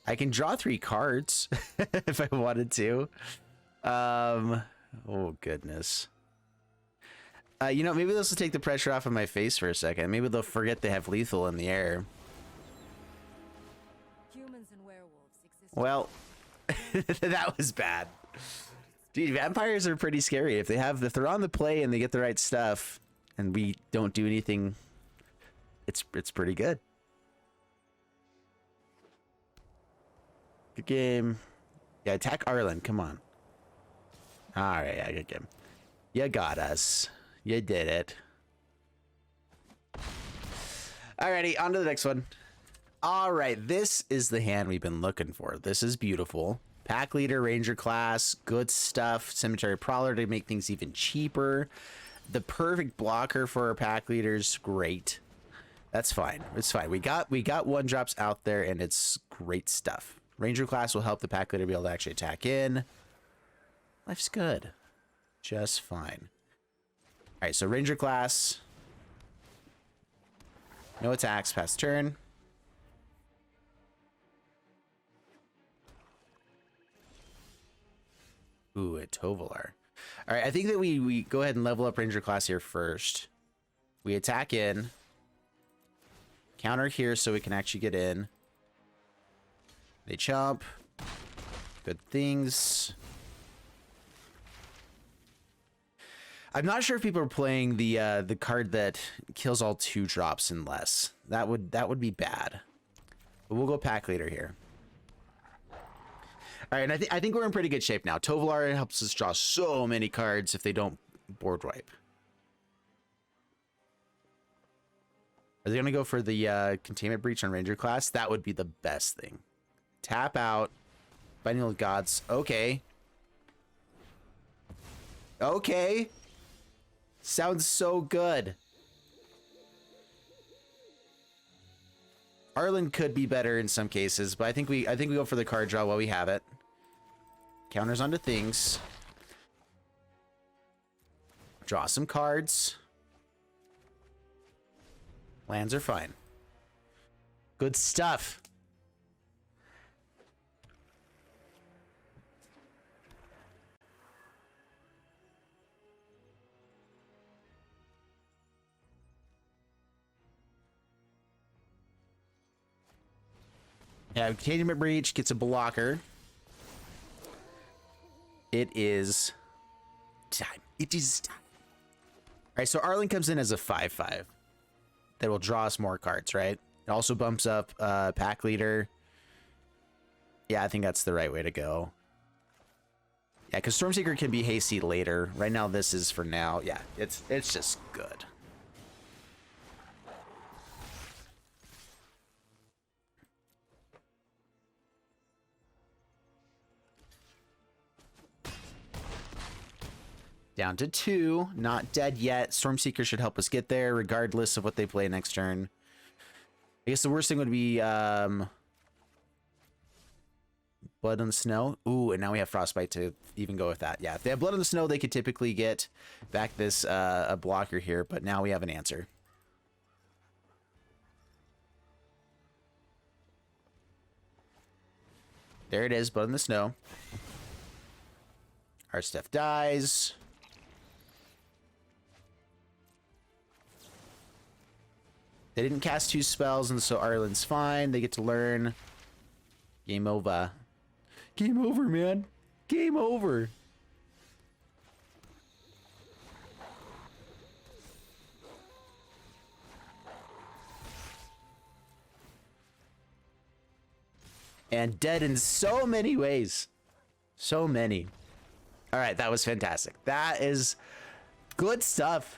Speaker 1: I can draw 3 cards if I wanted to. Oh goodness. You know, maybe this will take the pressure off of my face for a second. Maybe they'll forget they have lethal in the air.
Speaker 2: Humans and werewolves exist.
Speaker 1: Well, that was bad. Dude, vampires are pretty scary. If they're on the play and they get the right stuff and we don't do anything, it's pretty good. Good game. Yeah, attack Arlen. Come on. All right, yeah, good game. You got us. You did it. Alrighty, on to the next one. All right, this is the hand we've been looking for. This is beautiful. Pack leader, ranger class, good stuff. Cemetery prowler to make things even cheaper. The perfect blocker for our pack leaders. Great. That's fine. It's fine. We got one drops out there, and it's great stuff. Ranger class will help the pack leader be able to actually attack in. Life's good. Just fine. All right, so ranger class. No attacks past turn. Ooh, a Tovolar. All right, I think that we go ahead and level up ranger class here first. We attack in. Counter here so we can actually get in. They chomp. Good things. I'm not sure if people are playing the card that kills all 2 drops and less. That would be bad. But we'll go pack leader here. All right, and I think we're in pretty good shape now. Tovolar helps us draw so many cards if they don't board wipe. Are they going to go for the Containment Breach on Ranger class? That would be the best thing. Tap out. Binding with Gods. Okay. Okay. Sounds so good. Arlen could be better in some cases, but I think we go for the card draw while we have it. Counters onto things. Draw some cards. Lands are fine. Good stuff. Yeah, Containment Breach gets a blocker. It is time. It is time. All right, so Arlen comes in as a 5/5 that will draw us more cards, right? It also bumps up pack leader. Yeah, I think that's the right way to go. Yeah, because Stormseeker can be hasty later. Right now, this is for now. Yeah, it's just good. Down to 2, not dead yet. Stormseeker should help us get there, regardless of what they play next turn. I guess the worst thing would be Blood on the Snow. Ooh, and now we have Frostbite to even go with that. Yeah, if they have Blood on the Snow, they could typically get back this a blocker here, but now we have an answer. There it is, Blood on the Snow. Our stuff dies. They didn't cast 2 spells, and so Arlen's fine. They get to learn. Game over. Game over, man. Game over. And dead in so many ways. So many. All right, that was fantastic. That is good stuff.